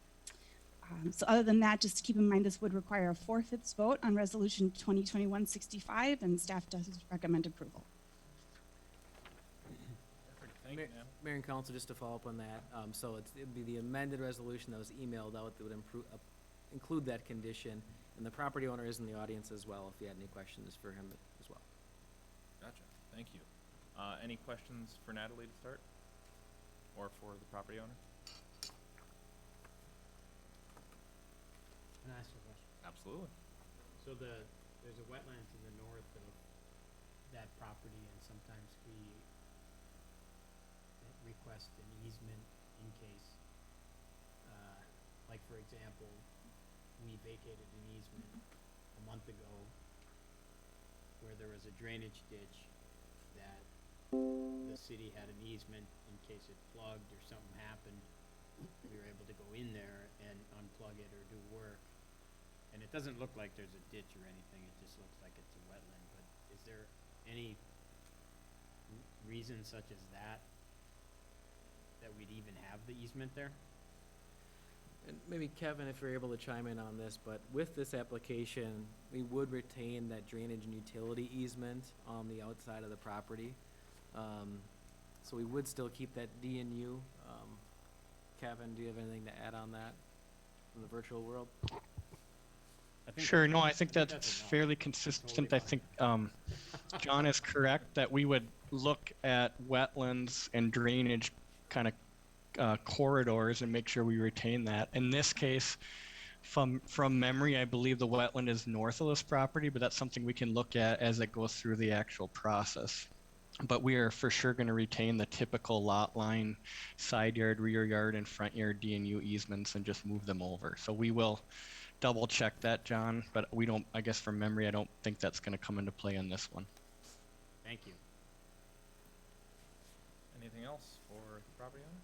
Speaker 14: So other than that, just to keep in mind, this would require a 4/5 vote on resolution 2021-65, and staff does recommend approval.
Speaker 7: Thank you, ma'am.
Speaker 2: Mayor and council, just to follow up on that, so it'd be the amended resolution that was emailed out that would include that condition, and the property owner is in the audience as well, if you had any questions for him as well.
Speaker 7: Gotcha, thank you. Any questions for Natalie to start? Or for the property owner?
Speaker 15: Can I ask a question?
Speaker 7: Absolutely.
Speaker 15: So there's a wetland to the north of that property, and sometimes we request an easement in case, like for example, we vacated an easement a month ago where there was a drainage ditch that the city had an easement in case it plugged or something happened. We were able to go in there and unplug it or do work. And it doesn't look like there's a ditch or anything, it just looks like it's a wetland, but is there any reason such as that we'd even have the easement there?
Speaker 2: And maybe Kevin, if you're able to chime in on this, but with this application, we would retain that drainage and utility easement on the outside of the property. So we would still keep that D&U. Kevin, do you have anything to add on that from the virtual world?
Speaker 16: Sure, no, I think that's fairly consistent. I think John is correct that we would look at wetlands and drainage kind of corridors and make sure we retain that. In this case, from memory, I believe the wetland is north of this property, but that's something we can look at as it goes through the actual process. But we are for sure going to retain the typical lot line, side yard, rear yard, and front yard D&U easements and just move them over. So we will double check that, John, but we don't, I guess from memory, I don't think that's going to come into play on this one.
Speaker 15: Thank you.
Speaker 7: Anything else for the property owner?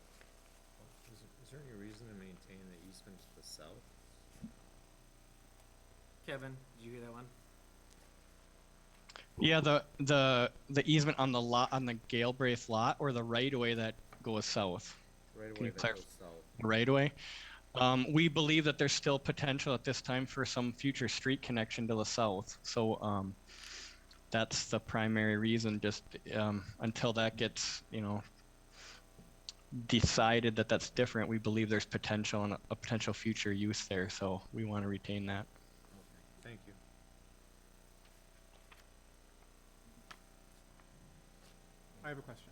Speaker 8: Is there any reason to maintain the easement to the south?
Speaker 2: Kevin, did you hear that one?
Speaker 16: Yeah, the easement on the lot, on the Galbraith lot, or the right of way that goes south.
Speaker 8: Right
Speaker 16: Can
Speaker 8: away
Speaker 16: you
Speaker 8: that
Speaker 16: clarify?
Speaker 8: goes south.
Speaker 16: Right of way. We believe that there's still potential at this time for some future street connection to the south. So that's the primary reason. Just until that gets, decided that that's different, we believe there's potential and a potential future use there. So we want to retain that.
Speaker 8: Okay, thank you.
Speaker 1: I have a question.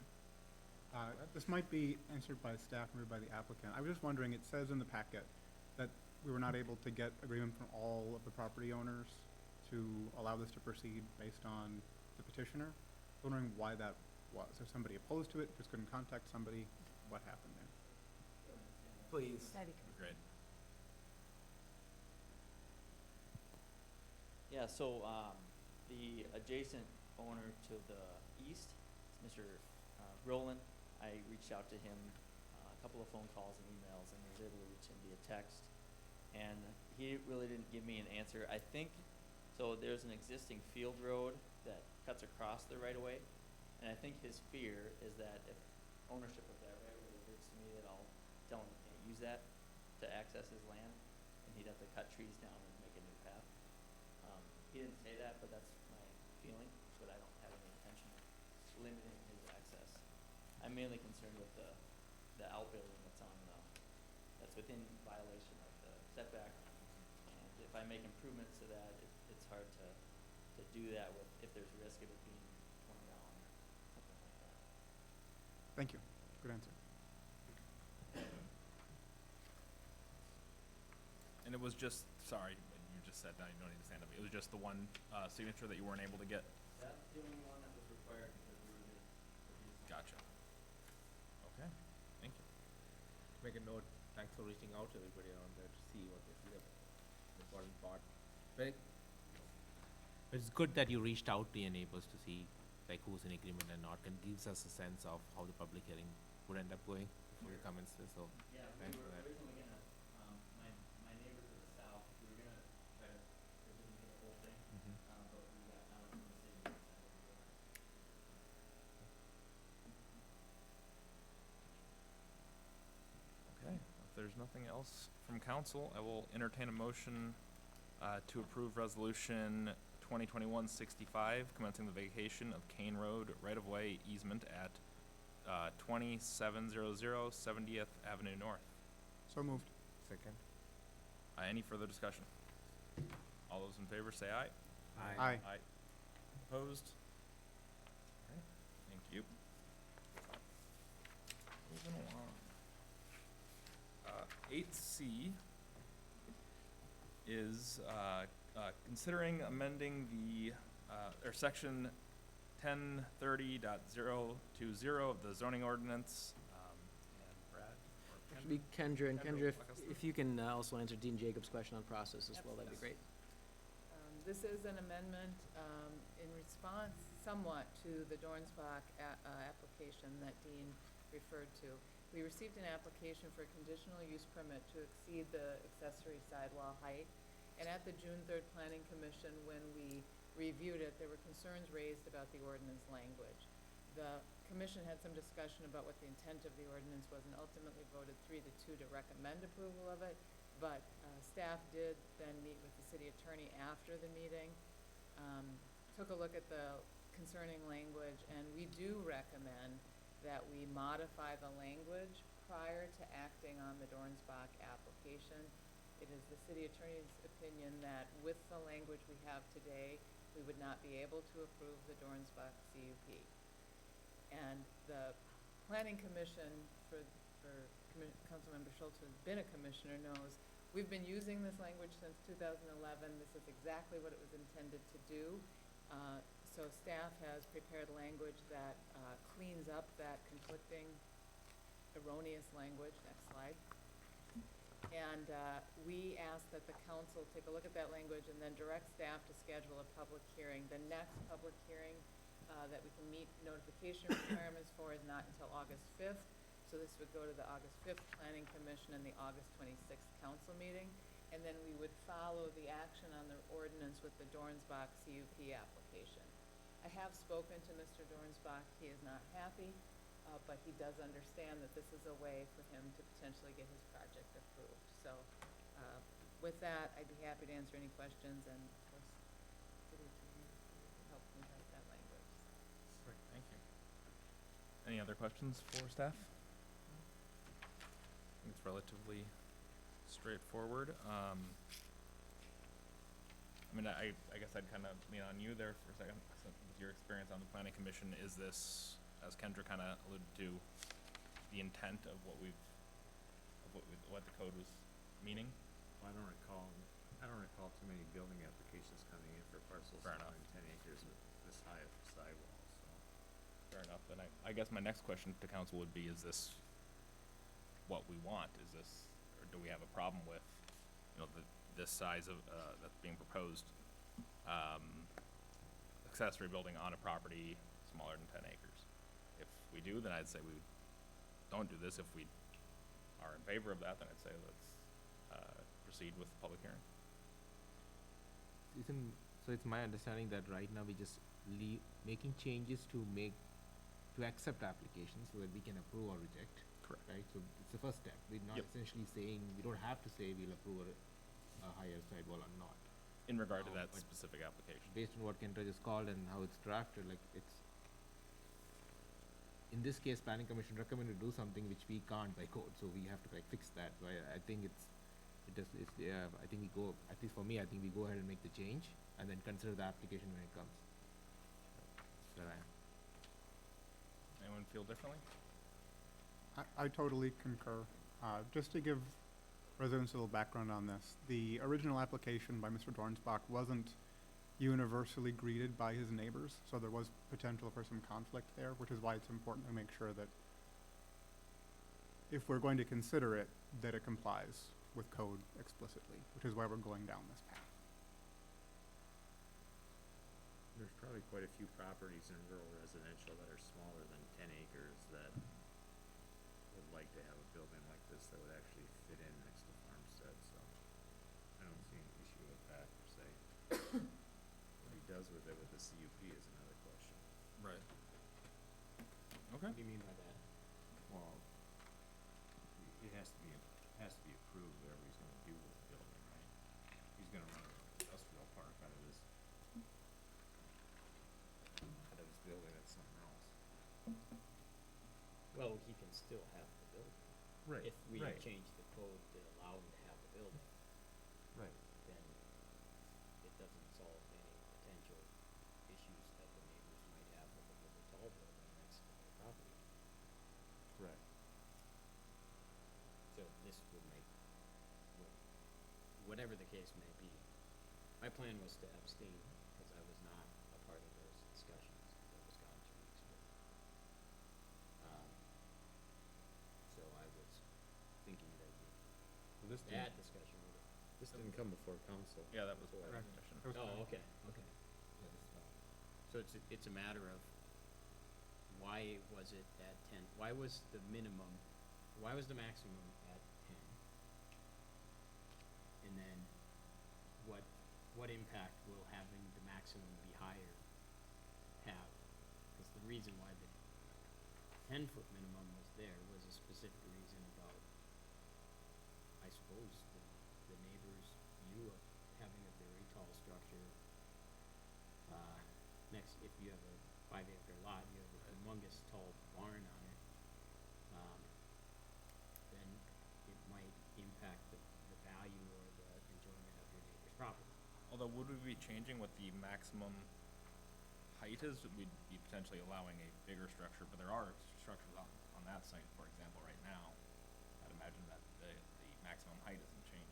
Speaker 1: This might be answered by staff or by the applicant. I was just wondering, it says in the packet that we were not able to get agreement from all of the property owners to allow this to proceed based on the petitioner. I was wondering why that was. If somebody opposed to it, just couldn't contact somebody, what happened there?
Speaker 2: Please.
Speaker 5: That'd be great.
Speaker 7: Great.
Speaker 17: Yeah, so the adjacent owner to the east, Mr. Rowland, I reached out to him a couple of phone calls and emails, and was able to reach him via text. And he really didn't give me an answer. I think, so there's an existing field road that cuts across the right-of-way, and I think his fear is that if ownership of that right-of-way reverts to me, that I'll tell him he can't use that to access his land, and he'd have to cut trees down and make a new path. He didn't say that, but that's my feeling, but I don't have any intention of limiting his access. I'm mainly concerned with the outbuilding that's within violation of the setback, and if I make improvements to that, it's hard to do that if there's risk of it being torn down or something like that.
Speaker 1: Thank you. Good answer.
Speaker 7: And it was just, sorry, you just said, now you don't need to stand up. It was just the one signature that you weren't able to get?
Speaker 17: That's the only one that was required because we were the.
Speaker 7: Gotcha. Okay, thank you.
Speaker 3: Make a note, thanks for reaching out to everybody around there to see what they see of the important part. But it's good that you reached out to your neighbors to see like who's in agreement and not, and gives us a sense of how the public hearing would end up going before your comments there, so
Speaker 17: Yeah,
Speaker 3: thanks
Speaker 17: we
Speaker 3: for
Speaker 17: were
Speaker 3: that.
Speaker 17: originally gonna, my neighbor to the south, we were gonna try to originally get the whole thing,
Speaker 3: Mhm.
Speaker 17: but we got knowledge from the city and decided to go ahead.
Speaker 7: Okay, if there's nothing else from council, I will entertain a motion to approve resolution 2021-65, commencing the vacation of Kane Road right-of-way easement at 2700 70th Avenue North.
Speaker 1: So moved.
Speaker 3: Second.
Speaker 7: Any further discussion? All those in favor say aye.
Speaker 1: Aye.
Speaker 7: Aye. Opposed? Alright, thank you. Moving along. 8C is considering amending the, or section 1030.020 of the zoning ordinance. And Brad? or
Speaker 2: Should be Kendra, and
Speaker 7: Kendra will
Speaker 2: Kendra,
Speaker 7: walk us through.
Speaker 2: if you can also answer Dean Jacobs' question on process as well, that'd be great.
Speaker 13: This is an amendment in response somewhat to the Dornsbach application that Dean referred to. We received an application for a conditional use permit to exceed the accessory sidewall height. And at the June 3rd Planning Commission, when we reviewed it, there were concerns raised about the ordinance language. The commission had some discussion about what the intent of the ordinance was and ultimately voted 3-2 to recommend approval of it. But staff did then meet with the city attorney after the meeting, took a look at the concerning language, and we do recommend that we modify the language prior to acting on the Dornsbach application. It is the city attorney's opinion that with the language we have today, we would not be able to approve the Dornsbach CUP. And the planning commission Councilmember Schultz, who's been a commissioner, knows we've been using this language since 2011. This is exactly what it was intended to do. So staff has prepared language that cleans up that conflicting, erroneous language. Next slide. And we ask that the council take a look at that language and then direct staff to schedule a public hearing. The next public hearing that we can meet notification requirements for is not until August 5th. So this would go to the August 5th Planning Commission and the August 26th council meeting. And then we would follow the action on the ordinance with the Dornsbach CUP application. I have spoken to Mr. Dornsbach. He is not happy, but he does understand that this is a way for him to potentially get his project approved. So with that, I'd be happy to answer any questions, and of course, city attorney will help me write that language.
Speaker 7: Great, thank you. Any other questions for staff? I think it's relatively straightforward. I mean, I guess I'd kind of lean on you there for a second. With your experience on the planning commission, is this, as Kendra kind of alluded to, the intent of what what the code was meaning?
Speaker 8: I don't recall too many building applications coming in for parcels
Speaker 7: Fair enough.
Speaker 8: behind 10 acres with this high of sidewalls, so.
Speaker 7: Fair enough. Then I guess my next question to council would be, is this what we want? Is this, or do we have a problem with, this size of, that's being proposed, accessory building on a property smaller than 10 acres? If we do, then I'd say we don't do this. If we are in favor of that, then I'd say let's proceed with the public hearing.
Speaker 3: So it's my understanding that right now we just making changes to accept applications so that we can approve or reject.
Speaker 7: Correct.
Speaker 3: Right, so it's the first step. We're not essentially saying, we don't have to say we'll approve a higher sidewall or not.
Speaker 7: In regard to that
Speaker 3: But
Speaker 7: specific application.
Speaker 3: based on what Kendra just called and how it's drafted, like it's, in this case, planning commission recommended to do something which we can't by code, so we have to like fix that. So I think I think we go, at least for me, I think we go ahead and make the change and then consider the application when it comes. So
Speaker 7: Anyone feel differently?
Speaker 1: I totally concur. Just to give residents a little background on this, the original application by Mr. Dornsbach wasn't universally greeted by his neighbors, so there was potential for some conflict there, which is why it's important to make sure that if we're going to consider it, that it complies with code explicitly, which is why we're going down this path.
Speaker 8: There's probably quite a few properties in rural residential that are smaller than 10 acres that would like to have a building like this that would actually fit in next to farmstead, so I don't see an issue with that per se. What he does with it with the CUP is another question.
Speaker 7: Right.
Speaker 15: What do you mean by that?
Speaker 8: Well, it has to be approved whatever he's gonna do with the building, right? He's gonna run an industrial park out of this building, that's something else.
Speaker 15: Well, he can still have the building.
Speaker 8: Right,
Speaker 15: If we
Speaker 8: right.
Speaker 15: change the code to allow him to have the building,
Speaker 8: Right.
Speaker 15: then it doesn't solve any potential issues that the neighbors might have with the tall building next to their property.
Speaker 8: Correct.
Speaker 15: So this would make, whatever the case may be, my plan was to abstain because I was not a part of those discussions that was gone 2 weeks ago. So I was thinking that
Speaker 8: Well, this
Speaker 15: that discussion would have.
Speaker 8: This didn't come before council.
Speaker 7: Yeah, that was
Speaker 8: before.
Speaker 7: my question.
Speaker 15: Oh, okay, okay. So it's a matter of why was it at 10, why was the maximum at 10? And then what impact will having the maximum be higher have? Because the reason why the 10-foot minimum was there was a specific reason about, I suppose, the neighbor's view of having a very tall structure. Next, if you have a 5-acre lot, you have a humongous tall barn on it, then it might impact the value or the enjoyment of your neighbor's property.
Speaker 7: Although, would we be changing what the maximum height is? We'd be potentially allowing a bigger structure, but there are structures on that site, for example, right now. I'd imagine that the maximum height isn't changing.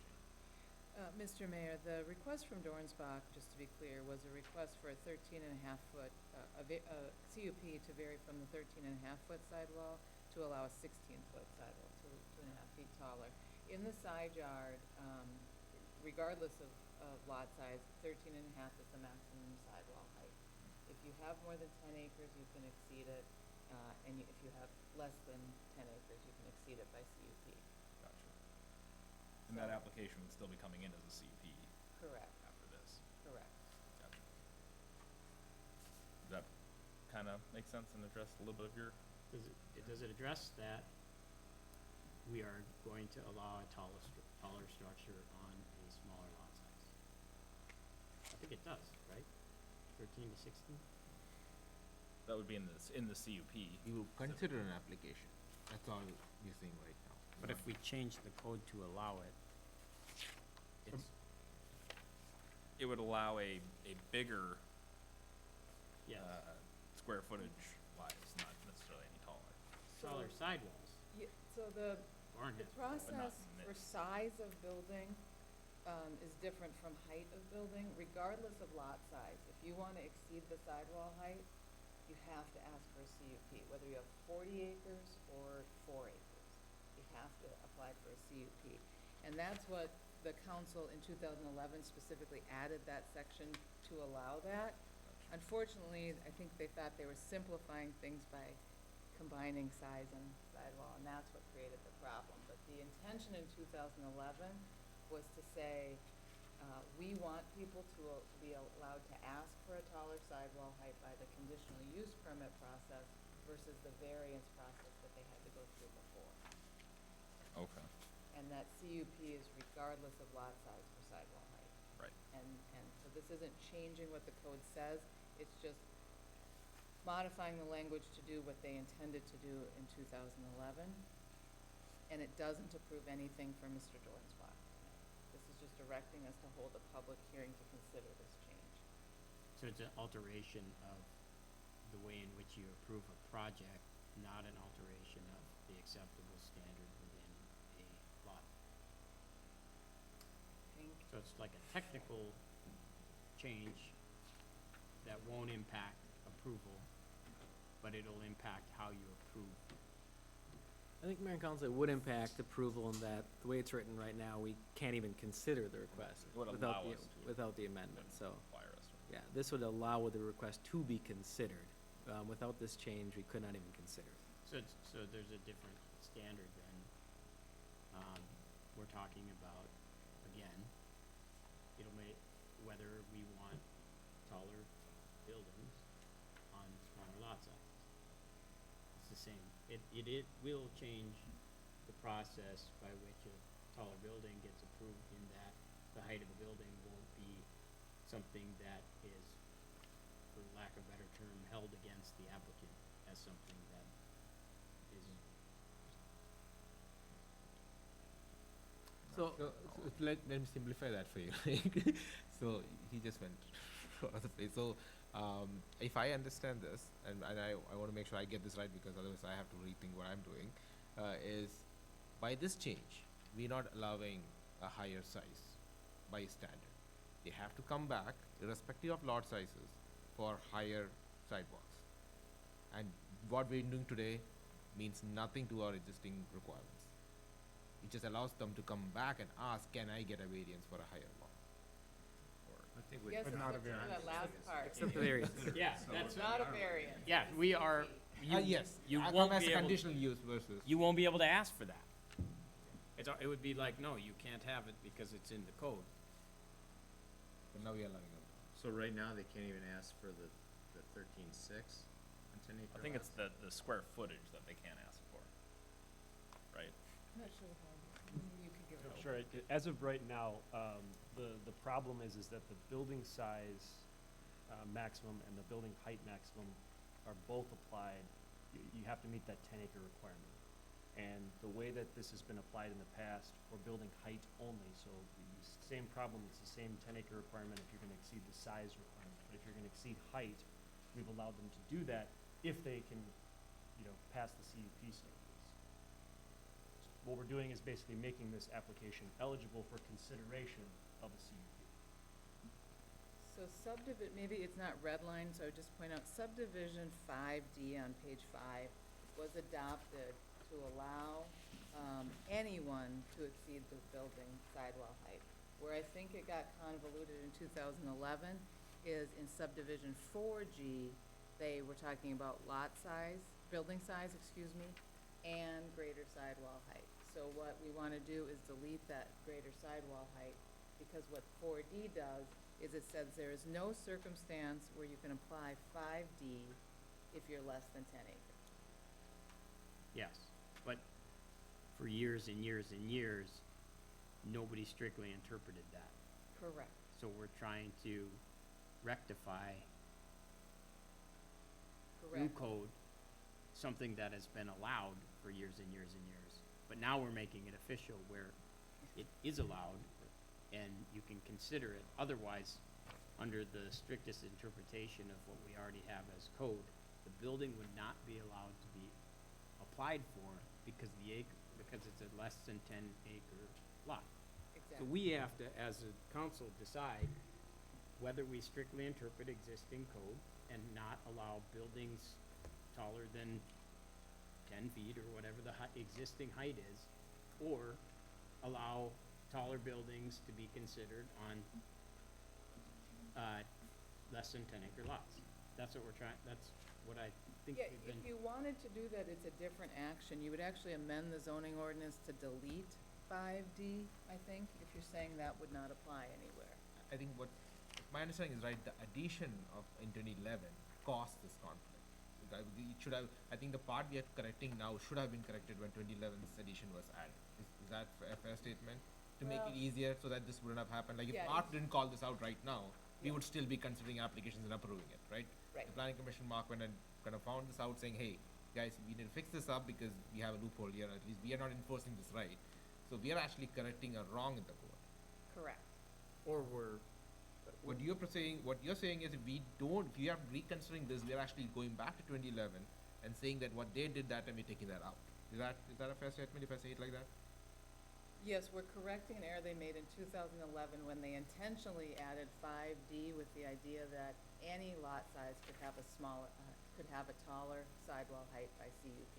Speaker 13: Mr. Mayor, the request from Dornsbach, just to be clear, was a request for a 13.5-foot, CUP to vary from the 13.5-foot sidewall to allow a 16-foot sidewall, 2.5 feet taller. In the side yard, regardless of lot size, 13.5 is the maximum sidewall height. If you have more than 10 acres, you can exceed it, and if you have less than 10 acres, you can exceed it by CUP.
Speaker 7: Gotcha. And that application would still be coming in as a CUP
Speaker 13: Correct,
Speaker 7: after this.
Speaker 13: correct.
Speaker 7: Gotcha. Does that kind of make sense and address a little bit of your?
Speaker 15: Does it address that we are going to allow a taller structure on a smaller lot size? I think it does, right? 13 to 16?
Speaker 7: That would be in the CUP.
Speaker 3: You consider an application, that's all you're saying right now.
Speaker 15: But if we change the code to allow it,
Speaker 7: It would allow a bigger,
Speaker 15: yes,
Speaker 7: square footage wise, not necessarily any taller.
Speaker 15: taller sidewalls.
Speaker 13: So the
Speaker 15: Barn
Speaker 13: The
Speaker 15: has.
Speaker 13: process
Speaker 7: in
Speaker 13: for
Speaker 7: this.
Speaker 13: size of building is different from height of building, regardless of lot size. If you want to exceed the sidewall height, you have to ask for a CUP, whether you have 40 acres or 4 acres. You have to apply for a CUP. And that's what the council in 2011 specifically added that section to allow that. Unfortunately, I think they thought they were simplifying things by combining size and sidewall, and that's what created the problem. But the intention in 2011 was to say, we want people to be allowed to ask for a taller sidewall height by the conditional use permit process versus the variance process that they had to go through before.
Speaker 7: Okay.
Speaker 13: And that CUP is regardless of lot size for sidewall height.
Speaker 7: Right.
Speaker 13: And so this isn't changing what the code says, it's just modifying the language to do what they intended to do in 2011. And it doesn't approve anything for Mr. Dornsbach tonight. This is just directing us to hold a public hearing to consider this change.
Speaker 15: So it's an alteration of the way in which you approve a project, not an alteration of the acceptable standard within a lot.
Speaker 13: Think
Speaker 15: So it's like a technical change that won't impact approval, but it'll impact how you approve.
Speaker 2: I think Mayor and Council, it would impact approval in that, the way it's written right now, we can't even consider the request
Speaker 7: It would
Speaker 2: without
Speaker 7: allow
Speaker 2: the,
Speaker 7: us to.
Speaker 2: without the amendment, so.
Speaker 7: Require us to.
Speaker 2: Yeah, this would allow the request to be considered. Without this change, we could not even consider it.
Speaker 15: So there's a different standard then. We're talking about, again, it'll make, whether we want taller buildings on smaller lot sizes. It's the same. It will change the process by which a taller building gets approved in that the height of the building won't be something that is, for lack of a better term, held against the applicant as something that is.
Speaker 2: So,
Speaker 3: let me simplify that for you. So he just went all over the place. So if I understand this, and I want to make sure I get this right, because otherwise I have to rethink what I'm doing, is by this change, we're not allowing a higher size by standard. They have to come back, irrespective of lot sizes, for higher sidewalks. And what we're doing today means nothing to our existing requirements. It just allows them to come back and ask, can I get a variance for a higher lot?
Speaker 8: I think we.
Speaker 13: Yes,
Speaker 12: But not a
Speaker 13: except for
Speaker 12: variance.
Speaker 13: that last part.
Speaker 2: except the variance.
Speaker 15: Yeah,
Speaker 13: It's not a variance.
Speaker 15: yeah, we are,
Speaker 3: Yes,
Speaker 15: you
Speaker 3: I
Speaker 15: won't
Speaker 3: come as
Speaker 15: be
Speaker 3: a
Speaker 15: able,
Speaker 3: conditional use versus.
Speaker 15: you won't be able to ask for that. It would be like, no, you can't have it because it's in the code.
Speaker 3: But now we are allowing them.
Speaker 8: So right now, they can't even ask for the 13.6 on 10 acre
Speaker 7: I think
Speaker 8: lots?
Speaker 7: it's the square footage that they can't ask for, right?
Speaker 13: I'm not sure how, you could give it.
Speaker 18: Sure, as of right now, the problem is that the building size maximum and the building height maximum are both applied. You have to meet that 10-acre requirement. And the way that this has been applied in the past for building height only, so the same problem, it's the same 10-acre requirement if you're gonna exceed the size requirement. But if you're gonna exceed height, we've allowed them to do that if they can, pass the CUP standards. What we're doing is basically making this application eligible for consideration of a CUP.
Speaker 13: So maybe it's not redlined, so I would just point out subdivision 5D on page 5 was adopted to allow anyone to exceed the building sidewall height. Where I think it got convoluted in 2011 is in subdivision 4G, they were talking about lot size, building size, and greater sidewall height. So what we want to do is delete that greater sidewall height, because what 4D does is it says there is no circumstance where you can apply 5D if you're less than 10 acres.
Speaker 15: Yes, but for years and years and years, nobody strictly interpreted that.
Speaker 13: Correct.
Speaker 15: So we're trying to rectify through
Speaker 13: Correct.
Speaker 15: code something that has been allowed for years and years and years. But now we're making it official where it is allowed and you can consider it. Otherwise, under the strictest interpretation of what we already have as code, the building would not be allowed to be applied for because because it's a less than 10-acre lot. So
Speaker 13: Exactly.
Speaker 15: we have to, as a council, decide whether we strictly interpret existing code and not allow buildings taller than 10 feet or whatever the existing height is, or allow taller buildings to be considered on less than 10-acre lots. That's what we're trying, that's what I think
Speaker 13: Yeah,
Speaker 15: we've been.
Speaker 13: if you wanted to do that, it's a different action. You would actually amend the zoning ordinance to delete 5D, I think, if you're saying that would not apply anywhere.
Speaker 3: I think what my understanding is right. The addition of in 2011 caused this conflict. It should have. I think the part we are correcting now should have been corrected when 2011's edition was added. Is that a fair statement? To make
Speaker 13: Well,
Speaker 3: it easier so that this wouldn't have happened. Like if
Speaker 13: yeah,
Speaker 3: Art didn't call this out right now, we
Speaker 13: Yeah.
Speaker 3: would still be considering applications and approving it, right?
Speaker 13: Right.
Speaker 3: The planning commission Mark went and kind of found this out, saying, "Hey, guys, we need to fix this up because we have a loophole here. At least we are not enforcing this right." So we are actually correcting a wrong in the code.
Speaker 13: Correct.
Speaker 15: Or we're,
Speaker 3: What you're saying is if we are reconsidering this, we are actually going back to 2011 and saying that what they did that time, we're taking that out. Is that a fair statement if I say it like that?
Speaker 13: Yes, we're correcting an error they made in 2011 when they intentionally added 5D with the idea that any lot size could have a smaller, could have a taller sidewall height by CUP.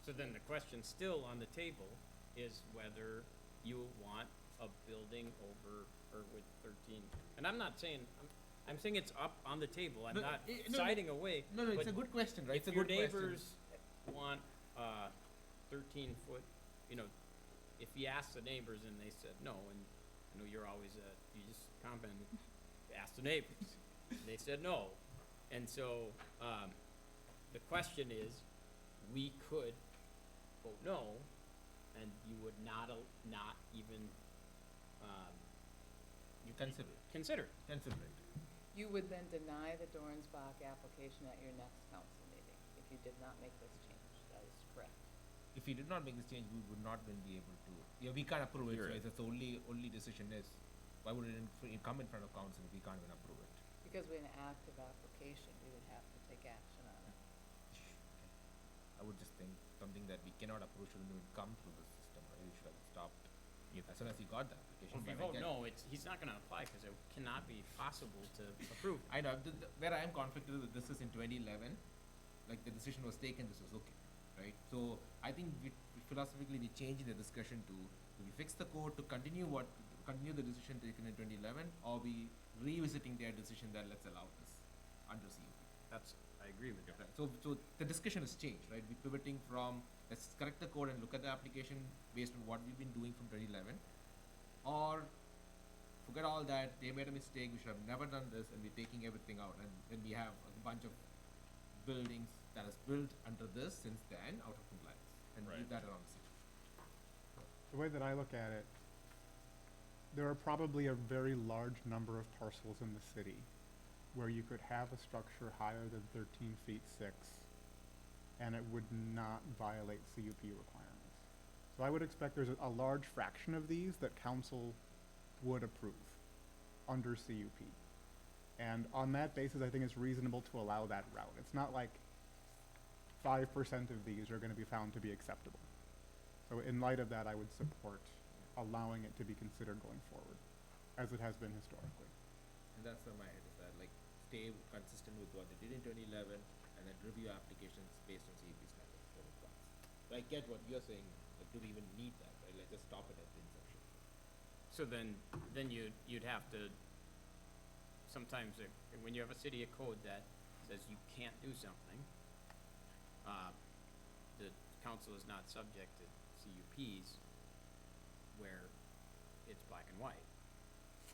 Speaker 15: So then the question still on the table is whether you want a building over or with 13. And I'm not saying, I'm saying it's up on the table. I'm
Speaker 3: No,
Speaker 15: not
Speaker 3: no,
Speaker 15: siding away.
Speaker 3: No, it's
Speaker 15: but
Speaker 3: a good question, right? It's a
Speaker 15: If your
Speaker 3: good question.
Speaker 15: neighbors want 13 foot, you know, if you ask the neighbors and they said no, and I know you're always, you just comment, ask the neighbors. They said no. And so, the question is, we could vote no, and you would not even,
Speaker 3: You consider it.
Speaker 15: consider it.
Speaker 3: Consider it.
Speaker 13: You would then deny the Dornsbach application at your next council meeting if you did not make this change. That is correct.
Speaker 3: If we did not make this change, we would not then be able to. Yeah, we can't approve it.
Speaker 7: You're
Speaker 3: So
Speaker 7: right.
Speaker 3: that's the only decision is why would it come in front of council if we can't even approve it?
Speaker 13: Because with an active application, we would have to take action on it.
Speaker 3: I would just think something that we cannot approve shouldn't even come through the system, right? We should have stopped as soon as he got the application.
Speaker 15: Well, if you
Speaker 3: but
Speaker 15: vote
Speaker 3: again-
Speaker 15: no, he's not gonna apply because it cannot be possible to approve.
Speaker 3: I know, where I am conflicted with this is in 2011, like the decision was taken, this was okay, right? So I think philosophically we changed the discussion to, do we fix the code to continue the decision taken in 2011, or we revisiting their decision that let's allow this under CUP?
Speaker 15: I agree with you.
Speaker 3: Right. So the discussion has changed, right? We're pivoting from let's correct the code and look at the application based on what we've been doing from 2011, or forget all that, they made a mistake, we should have never done this, and we're taking everything out, and then we have a bunch of buildings that is built under this since then out of compliance, and leave that around the city.
Speaker 1: The way that I look at it, there are probably a very large number of parcels in the city where you could have a structure higher than 13 feet 6 and it would not violate CUP requirements. So I would expect there's a large fraction of these that council would approve under CUP. And on that basis, I think it's reasonable to allow that route. It's not like 5% of these are going to be found to be acceptable. So in light of that, I would support allowing it to be considered going forward, as it has been historically.
Speaker 3: And that's where my head is at, like, stay consistent with what they did in 2011, and then review applications based on CUP standards for compliance. But I get what you're saying, like, do we even need that, right? Like, just stop it at the inception.
Speaker 15: So then you'd have to, sometimes when you have a city code that says you can't do something, the council is not subject to CUPs where it's black and white.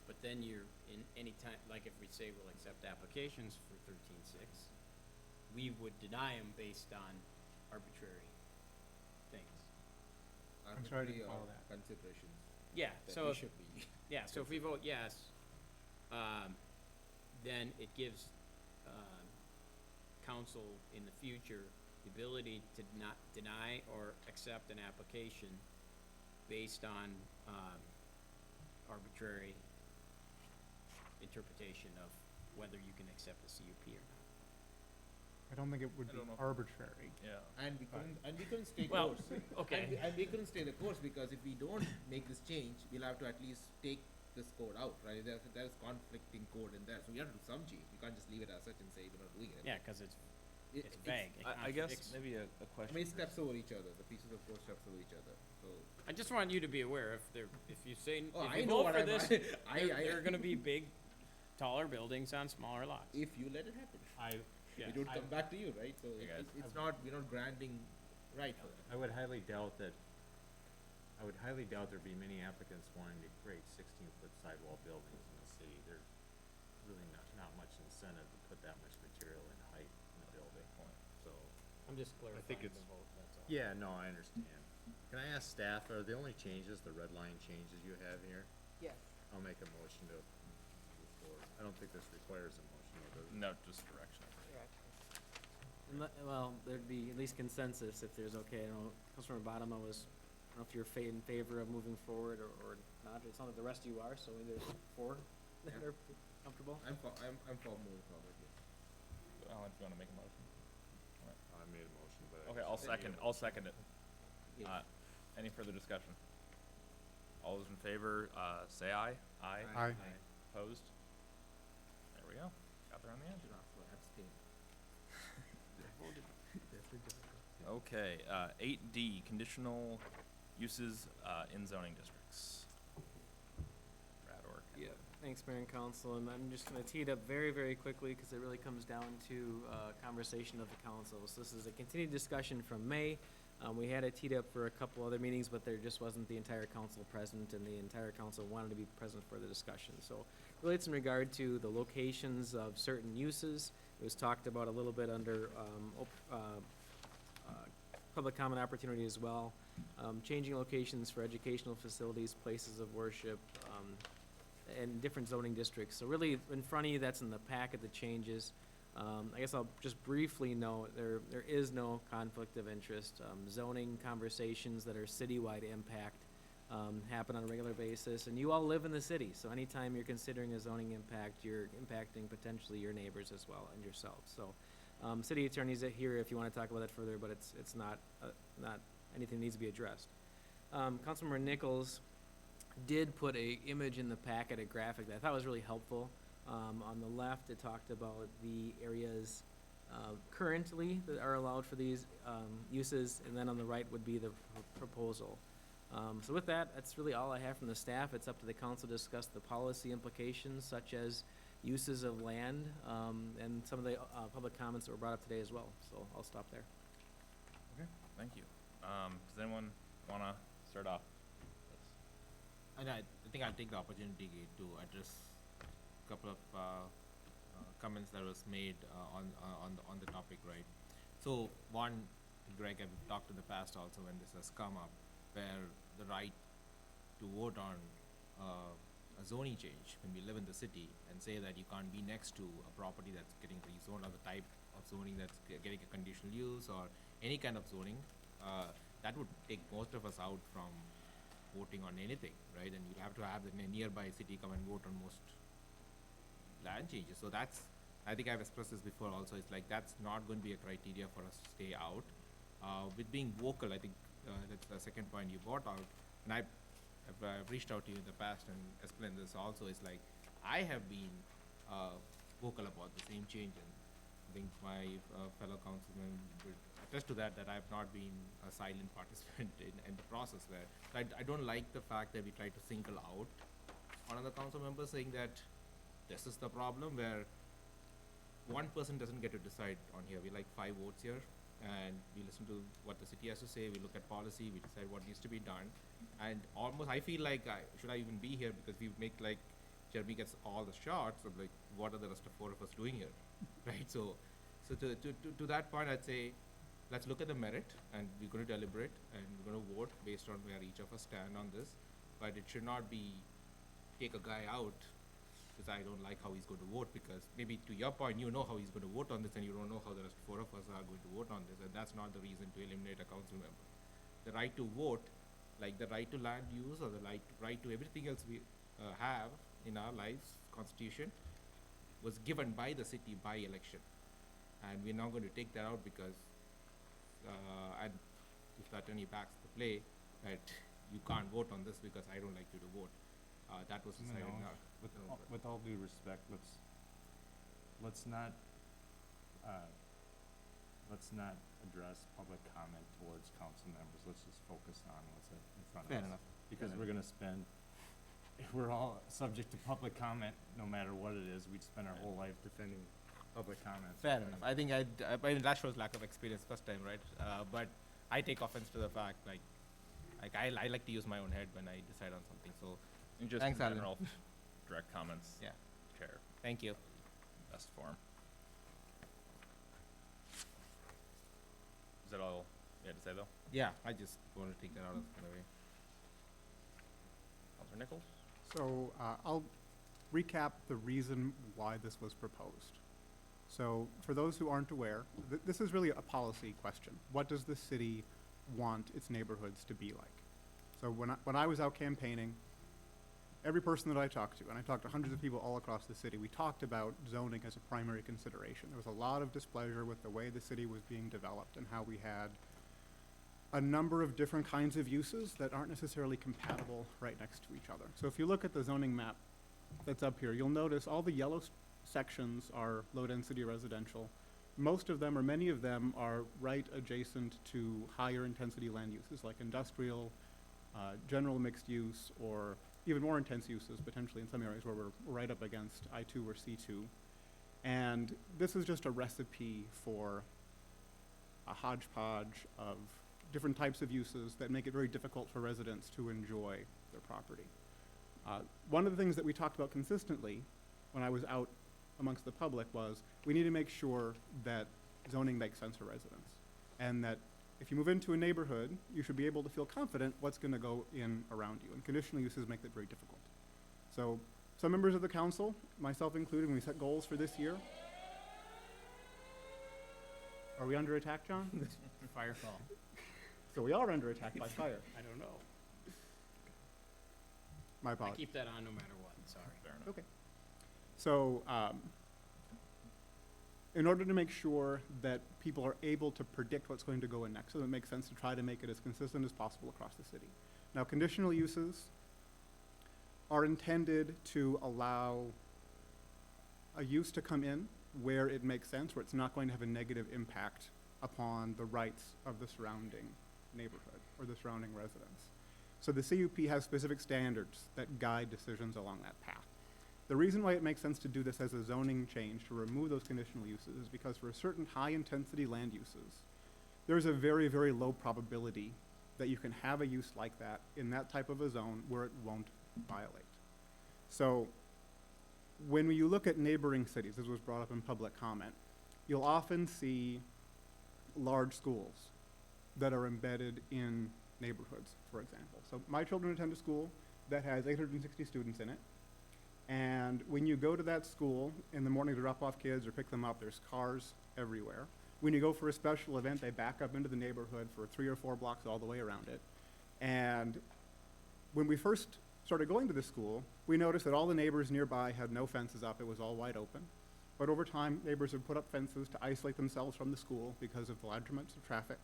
Speaker 15: But then you're in any time, like if we say we'll accept applications for 13.6, we would deny them based on arbitrary things.
Speaker 1: I'm sorry to
Speaker 3: Arbitrary
Speaker 1: follow
Speaker 3: or
Speaker 1: that.
Speaker 3: considerations.
Speaker 15: Yeah,
Speaker 3: that
Speaker 15: so
Speaker 3: we
Speaker 15: if,
Speaker 3: should be.
Speaker 15: yeah, so if we vote yes, then it gives council in the future the ability to not deny or accept an application based on arbitrary interpretation of whether you can accept a CUP or not.
Speaker 1: I don't think it would
Speaker 7: I
Speaker 1: be
Speaker 7: don't know.
Speaker 1: arbitrary.
Speaker 7: Yeah.
Speaker 3: And we couldn't stay
Speaker 15: Well,
Speaker 3: course.
Speaker 15: okay.
Speaker 3: And we couldn't stay the course because if we don't make this change, we'll have to at least take this code out, right? There's conflicting code in there, so we have to do some change. We can't just leave it as such and say we're not doing it.
Speaker 15: Yeah, because it's vague. It
Speaker 7: I guess
Speaker 15: contradicts.
Speaker 7: maybe a
Speaker 3: I
Speaker 7: question.
Speaker 3: mean, it steps over each other. The pieces of code steps over each other. So
Speaker 15: I just want you to be aware if you say,
Speaker 3: Oh,
Speaker 15: if
Speaker 3: I
Speaker 15: you
Speaker 3: know
Speaker 15: vote
Speaker 3: what
Speaker 15: for
Speaker 3: I'm-
Speaker 15: this,
Speaker 3: I-
Speaker 15: there are gonna be big, taller buildings on smaller lots.
Speaker 3: if you let it happen,
Speaker 15: Yeah.
Speaker 3: it would come back to you, right? So
Speaker 7: Hey, guys.
Speaker 3: it's not we're not granting right for that.
Speaker 8: I would highly doubt there'd be many applicants wanting to create 16-foot sidewall buildings in the city. There's really not much incentive to put that much material in height in a building. So,
Speaker 15: I'm just clarifying
Speaker 8: think
Speaker 15: the
Speaker 8: it's-
Speaker 15: vote, that's all.
Speaker 8: yeah, no, I understand. Can I ask staff, are the only changes, the red line changes you have here?
Speaker 13: Yes.
Speaker 8: I'll make a motion to move forward. I don't think this requires a motion, though, does it?
Speaker 7: No, just direction.
Speaker 2: Well, there'd be at least consensus if there's okay. I know Councilmember Bottom, I don't know if you're in favor of moving forward or not. It sounds like the rest of you are, so maybe there's 4 that are comfortable.
Speaker 3: I'm for moving forward. Yes.
Speaker 7: If you want to make a motion.
Speaker 8: I made a motion, but.
Speaker 7: Okay, I'll second it.
Speaker 3: Yes.
Speaker 7: Any further discussion? All those in favor, say aye.
Speaker 1: Aye.
Speaker 7: Opposed? There we go. Got they're on the end.
Speaker 3: So abstain.
Speaker 7: Okay, 8D, conditional uses in zoning districts. Brad or Ken?
Speaker 2: Yeah, thanks, Mayor and Council, and I'm just gonna tee it up very, very quickly, because it really comes down to, conversation of the council. So this is a continued discussion from May. We had it teed up for a couple other meetings, but there just wasn't the entire council present, and the entire council wanted to be present for the discussion. So really it's in regard to the locations of certain uses. It was talked about a little bit under, public comment opportunity as well. Changing locations for educational facilities, places of worship, and different zoning districts. So really, in front of you, that's in the packet, the changes. I guess I'll just briefly note, there is no conflict of interest. Zoning conversations that are citywide impact happen on a regular basis, and you all live in the city, so anytime you're considering a zoning impact, you're impacting potentially your neighbors as well and yourselves. So, city attorney's here if you want to talk about that further, but it's not anything that needs to be addressed. Councilmember Nichols did put a image in the packet, a graphic that I thought was really helpful. On the left, it talked about the areas currently that are allowed for these uses, and then on the right would be the proposal. So with that, that's really all I have from the staff. It's up to the council to discuss the policy implications, such as uses of land, and some of the public comments that were brought up today as well. So I'll stop there.
Speaker 7: Okay, thank you. Does anyone want to start off?
Speaker 3: And I think I'll take the opportunity to address a couple of comments that was made on the topic, right? So one, Greg, I've talked in the past also when this has come up, where the right to vote on a zoning change when we live in the city and say that you can't be next to a property that's getting rezoned, or the type of zoning that's getting a conditional use or any kind of zoning, that would take most of us out from voting on anything, right? And you'd have to have the nearby city come and vote on most land changes. So that's, I think I've expressed this before also, it's like that's not going to be a criteria for us to stay out. With being vocal, I think that's the second point you brought out, and I've reached out to you in the past and explained this also, is like I have been vocal about the same change, and I think my fellow councilmen would attest to that, that I've not been a silent participant in the process where I don't like the fact that we try to single out one of the council members saying that this is the problem, where one person doesn't get to decide on here. We like 5 votes here, and we listen to what the city has to say, we look at policy, we decide what needs to be done, and almost I feel like should I even be here, because we make like Jeremy gets all the shots of like what are the rest of 4 of us doing here, right? So to that point, I'd say let's look at the merit, and we're going to deliberate, and we're going to vote based on where each of us stand on this, but it should not be take a guy out because I don't like how he's going to vote, because maybe to your point, you know how he's going to vote on this and you don't know how the rest 4 of us are going to vote on this, and that's not the reason to eliminate a council member. The right to vote, like the right to land use or the right to everything else we have in our lives, constitution, was given by the city by election. And we're now going to take that out because, and if the attorney backs the play, that you can't vote on this because I don't like you to vote. That was decided now.
Speaker 18: With all due respect, let's not address public comment towards council members. Let's just focus on what's in front of us.
Speaker 3: Fair enough.
Speaker 18: Because we're gonna spend, if we're all subject to public comment, no matter what it is, we'd spend our whole life defending public comments.
Speaker 3: Fair enough. I think I mean, that shows lack of experience first time, right? But I take offense to the fact, like I like to use my own head when I decide on something. So
Speaker 7: And just
Speaker 3: thanks,
Speaker 7: in
Speaker 3: Alan.
Speaker 7: general, direct comments.
Speaker 3: Yeah.
Speaker 7: Chair,
Speaker 3: Thank you.
Speaker 7: best form. Is that all you had to say though?
Speaker 3: Yeah, I just want to take that out of the way.
Speaker 7: Councilor Nichols?
Speaker 19: So I'll recap the reason why this was proposed. So for those who aren't aware, this is really a policy question. What does the city want its neighborhoods to be like? So when I was out campaigning, every person that I talked to, and I talked to hundreds of people all across the city, we talked about zoning as a primary consideration. There was a lot of displeasure with the way the city was being developed and how we had a number of different kinds of uses that aren't necessarily compatible right next to each other. So if you look at the zoning map that's up here, you'll notice all the yellow sections are low-density residential. Most of them, or many of them, are right adjacent to higher intensity land uses like industrial, general mixed use, or even more intense uses potentially in some areas where we're right up against I2 or C2. And this is just a recipe for a hodgepodge of different types of uses that make it very difficult for residents to enjoy their property. One of the things that we talked about consistently when I was out amongst the public was we need to make sure that zoning makes sense for residents, and that if you move into a neighborhood, you should be able to feel confident what's going to go in around you, and conditional uses make that very difficult. So some members of the council, myself included, when we set goals for this year. Are we under attack, John?
Speaker 15: Fire call.
Speaker 19: So we are under attack by fire.
Speaker 15: I don't know.
Speaker 19: My
Speaker 15: I
Speaker 19: apologies.
Speaker 15: keep that on no matter what, sorry.
Speaker 7: Fair enough.
Speaker 19: Okay. So, in order to make sure that people are able to predict what's going to go in next, so it makes sense to try to make it as consistent as possible across the city. Now, conditional uses are intended to allow a use to come in where it makes sense, where it's not going to have a negative impact upon the rights of the surrounding neighborhood or the surrounding residents. So the CUP has specific standards that guide decisions along that path. The reason why it makes sense to do this as a zoning change to remove those conditional uses is because for certain high-intensity land uses, there's a very, very low probability that you can have a use like that in that type of a zone where it won't violate. So when you look at neighboring cities, as was brought up in public comment, you'll often see large schools that are embedded in neighborhoods, for example. So my children attend a school that has 860 students in it. And when you go to that school in the morning to drop off kids or pick them up, there's cars everywhere. When you go for a special event, they back up into the neighborhood for 3 or 4 blocks all the way around it. And when we first started going to the school, we noticed that all the neighbors nearby had no fences up. It was all wide open. But over time, neighbors have put up fences to isolate themselves from the school because of the large amounts of traffic.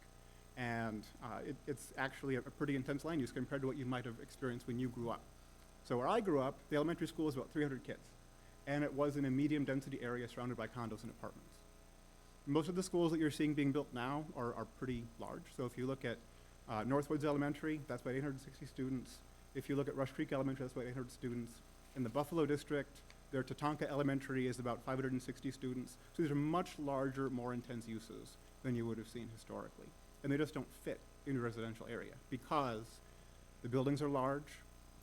Speaker 19: And it's actually a pretty intense land use compared to what you might have experienced when you grew up. So where I grew up, the elementary school was about 300 kids. And it was in a medium density area surrounded by condos and apartments. Most of the schools that you're seeing being built now are pretty large. So if you look at Northwoods Elementary, that's about 860 students. If you look at Rush Creek Elementary, that's about 800 students. In the Buffalo District, their Tatanka Elementary is about 560 students. So these are much larger, more intense uses than you would have seen historically. And they just don't fit in a residential area because the buildings are large,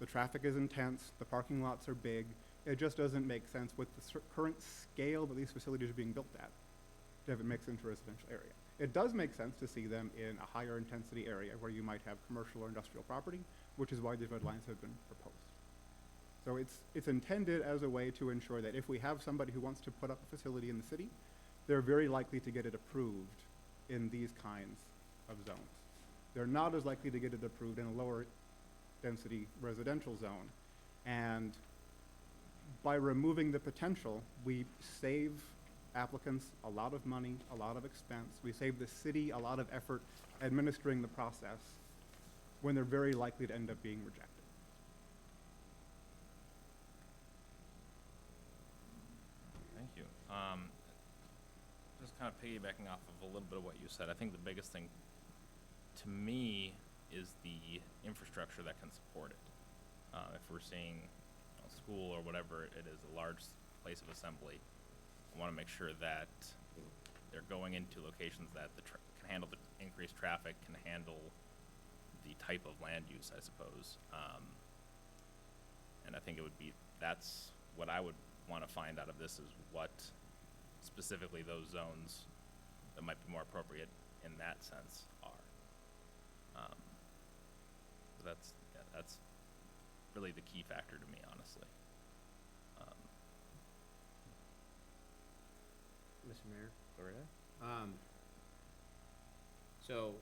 Speaker 19: the traffic is intense, the parking lots are big. It just doesn't make sense with the current scale that these facilities are being built at to have it mixed into a residential area. It does make sense to see them in a higher intensity area where you might have commercial or industrial property, which is why these red lines have been proposed. So it's intended as a way to ensure that if we have somebody who wants to put up a facility in the city, they're very likely to get it approved in these kinds of zones. They're not as likely to get it approved in a lower density residential zone. And by removing the potential, we save applicants a lot of money, a lot of expense. We save the city a lot of effort administering the process when they're very likely to end up being rejected.
Speaker 7: Thank you. Just kind of piggybacking off of a little bit of what you said, I think the biggest thing to me is the infrastructure that can support it. If we're seeing a school or whatever it is, a large place of assembly, I want to make sure that they're going into locations that can handle the increased traffic, can handle the type of land use, I suppose. And I think it would be, that's what I would want to find out of this, is what specifically those zones that might be more appropriate in that sense are. So that's really the key factor to me, honestly.
Speaker 15: Mr. Mayor?
Speaker 7: Go right ahead.
Speaker 15: So,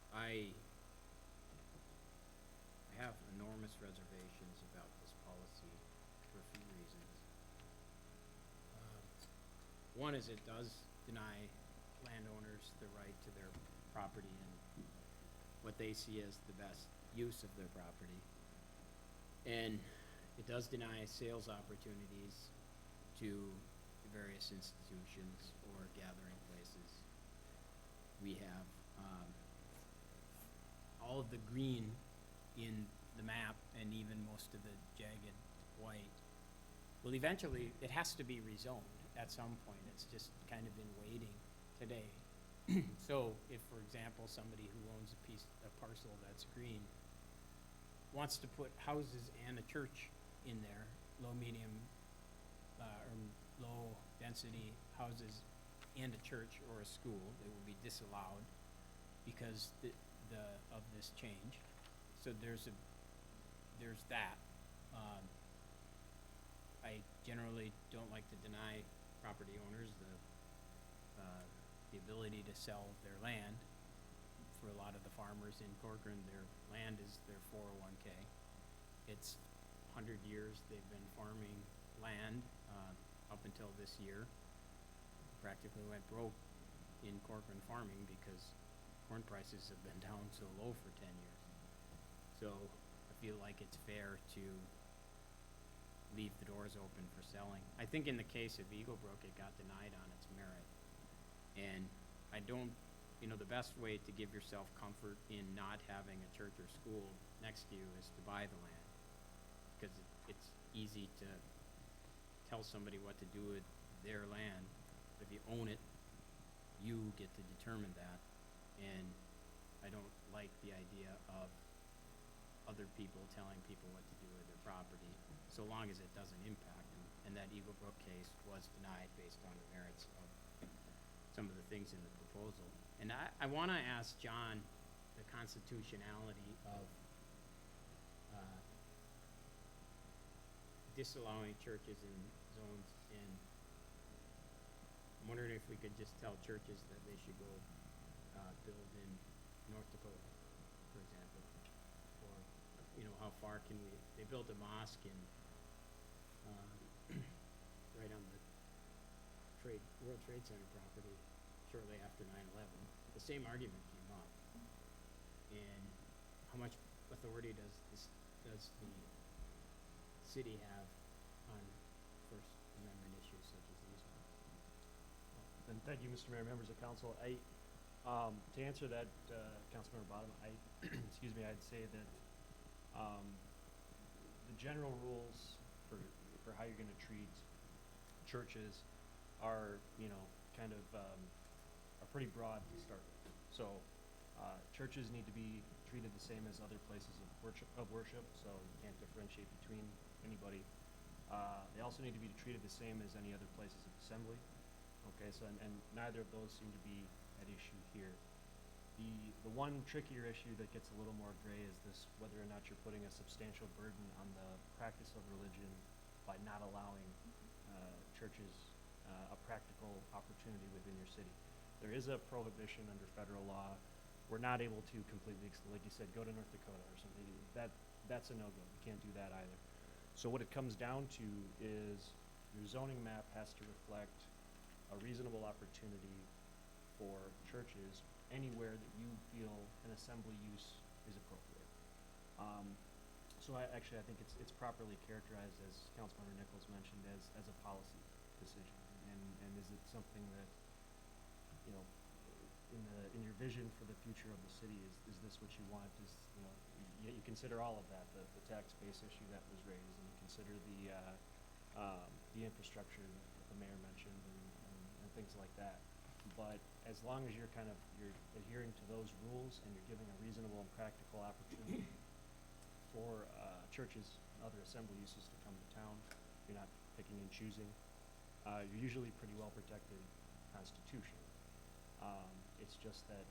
Speaker 15: I have enormous reservations about this policy for a few reasons. One is it does deny landowners the right to their property and what they see as the best use of their property. And it does deny sales opportunities to various institutions or gathering places. We have all of the green in the map and even most of the jagged white. Well, eventually, it has to be rezoned at some point. It's just kind of in waiting today. So if, for example, somebody who owns a parcel that's green wants to put houses and a church in there, low, medium, or low density houses and a church or a school, it will be disallowed because of this change. So there's that. I generally don't like to deny property owners the ability to sell their land. For a lot of the farmers in Corcoran, their land is their 401k. It's 100 years they've been farming land up until this year. Practically went broke in Corcoran farming because corn prices have been down so low for 10 years. So I feel like it's fair to leave the doors open for selling. I think in the case of Eagle Brook, it got denied on its merit. And I don't, the best way to give yourself comfort in not having a church or school next to you is to buy the land. Because it's easy to tell somebody what to do with their land. If you own it, you get to determine that. And I don't like the idea of other people telling people what to do with their property, so long as it doesn't impact them. And that Eagle Brook case was denied based on the merits of some of the things in the proposal. And I want to ask John the constitutionality of disallowing churches in zones in. I'm wondering if we could just tell churches that they should go build in North Dakota, for example, or how far can we? They built a mosque in right on the World Trade Center property shortly after 9/11. The same argument came up, and how much authority does the city have on First Amendment issues such as these ones?
Speaker 18: And thank you, Mr. Mayor, members of council. To answer that, Councilmember Bottom, excuse me, I'd say that the general rules for how you're going to treat churches are, are pretty broad to start with. So churches need to be treated the same as other places of worship, so you can't differentiate between anybody. They also need to be treated the same as any other places of assembly. Okay, so and neither of those seem to be at issue here. The one trickier issue that gets a little more gray is this, whether or not you're putting a substantial burden on the practice of religion by not allowing churches a practical opportunity within your city. There is a prohibition under federal law. We're not able to completely, like you said, go to North Dakota or something. That's a no-go. You can't do that either. So what it comes down to is your zoning map has to reflect a reasonable opportunity for churches anywhere that you feel an assembly use is appropriate. So I think it's properly characterized, as Councilmember Nichols mentioned, as a policy decision. And is it something that, in your vision for the future of the city, is this what you want? You consider all of that, the tax base issue that was raised, and you consider the infrastructure that the mayor mentioned and things like that. But as long as you're adhering to those rules and you're giving a reasonable and practical opportunity for churches and other assembly uses to come to town, you're not picking and choosing. You're usually pretty well protected constitutionally. It's just that,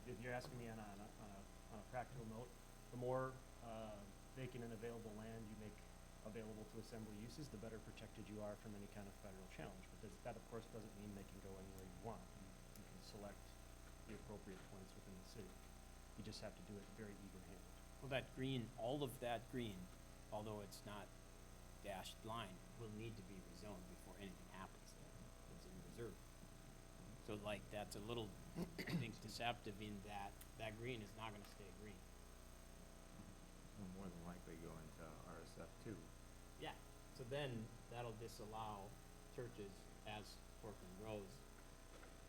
Speaker 18: if you're asking me on a practical note, the more vacant and available land you make available to assembly uses, the better protected you are from any kind of federal challenge. But that, of course, doesn't mean they can go anywhere you want. You can select the appropriate points within the city. You just have to do it very even-handed.
Speaker 15: Well, that green, all of that green, although it's not dashed line, will need to be rezoned before anything happens there. It's in reserve. So that's a little, I think, deceptive in that green is not gonna stay green.
Speaker 8: Will more than likely go into RSF too.
Speaker 15: Yeah, So then that'll disallow churches as Corcoran grows.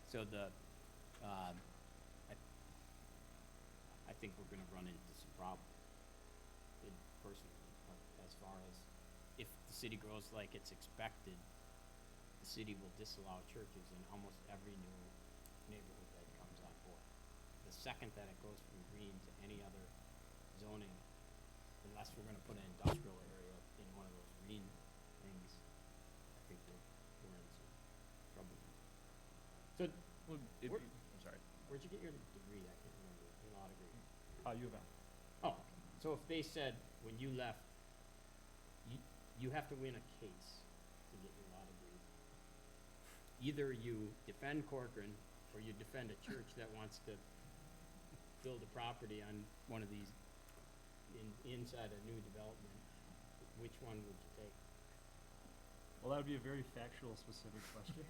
Speaker 15: So I think we're gonna run into some problems, personally, as far as if the city grows like it's expected, the city will disallow churches in almost every new neighborhood that comes on board. The second that it goes from green to any other zoning, unless we're gonna put an industrial area in one of those green things, I think we're in some trouble. So,
Speaker 7: Well, I'm sorry.
Speaker 15: where'd you get your degree? I can't remember, your law degree.
Speaker 18: U of M.
Speaker 15: Oh, okay. So if they said, when you left, you have to win a case to get your law degree. Either you defend Corcoran, or you defend a church that wants to build a property on one of these, inside a new development, which one would you take?
Speaker 18: Well, that would be a very factual, specific question.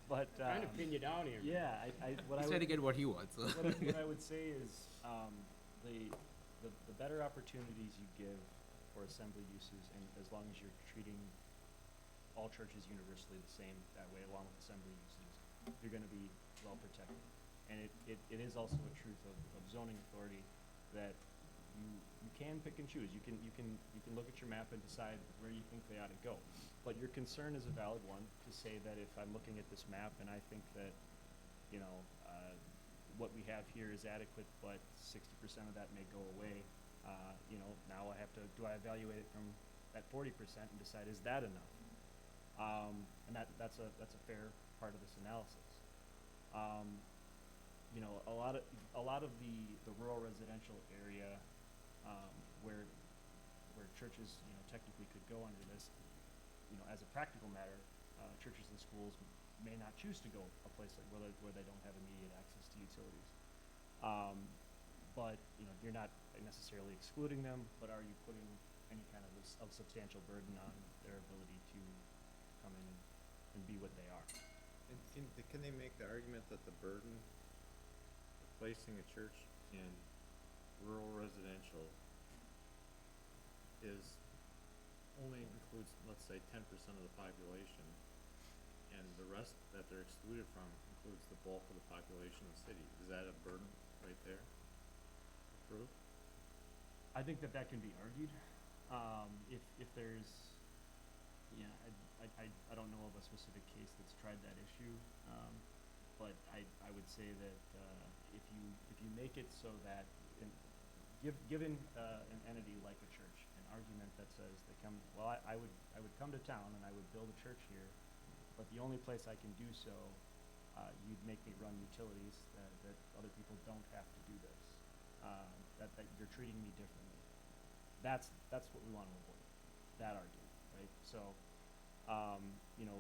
Speaker 18: But
Speaker 15: Trying to pin you down here.
Speaker 18: yeah, what I
Speaker 3: He's trying
Speaker 18: would,
Speaker 3: to get what he wants. So.
Speaker 18: what I would say is, the better opportunities you give for assembly uses, and as long as you're treating all churches universally the same that way, along with assembly uses, you're gonna be well protected. And it is also a truth of zoning authority that you can pick and choose. You can look at your map and decide where you think they ought to go. But your concern is a valid one, to say that if I'm looking at this map and I think that, you know, what we have here is adequate, but 60% of that may go away, you know, now do I evaluate it from that 40% and decide, is that enough? And that's a fair part of this analysis. You know, a lot of the rural residential area, where churches, you know, technically could go under this, you know, as a practical matter, churches and schools may not choose to go a place like where they don't have immediate access to utilities. But, you know, you're not necessarily excluding them, but are you putting any kind of substantial burden on their ability to come in and be what they are?
Speaker 8: And can they make the argument that the burden of placing a church in rural residential only includes, let's say, 10% of the population, and the rest that they're excluded from includes the bulk of the population of the city? Is that a burden right there? Approved?
Speaker 18: I think that can be argued. If there's, yeah, I don't know of a specific case that's tried that issue, but I would say that if you make it so that given an entity like a church, an argument that says they come, well, I would come to town and I would build a church here, but the only place I can do so, you'd make me run utilities that other people don't have to do this. That you're treating me differently. That's what we want to avoid, that argument, right? So, you know,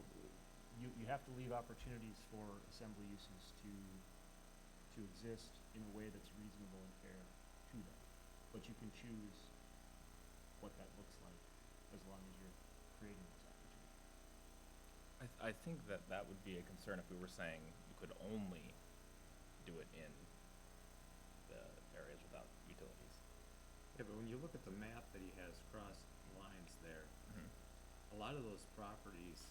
Speaker 18: you have to leave opportunities for assembly uses to exist in a way that's reasonable and fair to them. But you can choose what that looks like as long as you're creating those opportunities.
Speaker 7: I think that would be a concern if we were saying you could only do it in the areas without utilities.
Speaker 8: Yeah, but when you look at the map that he has crossed lines there, a lot of those properties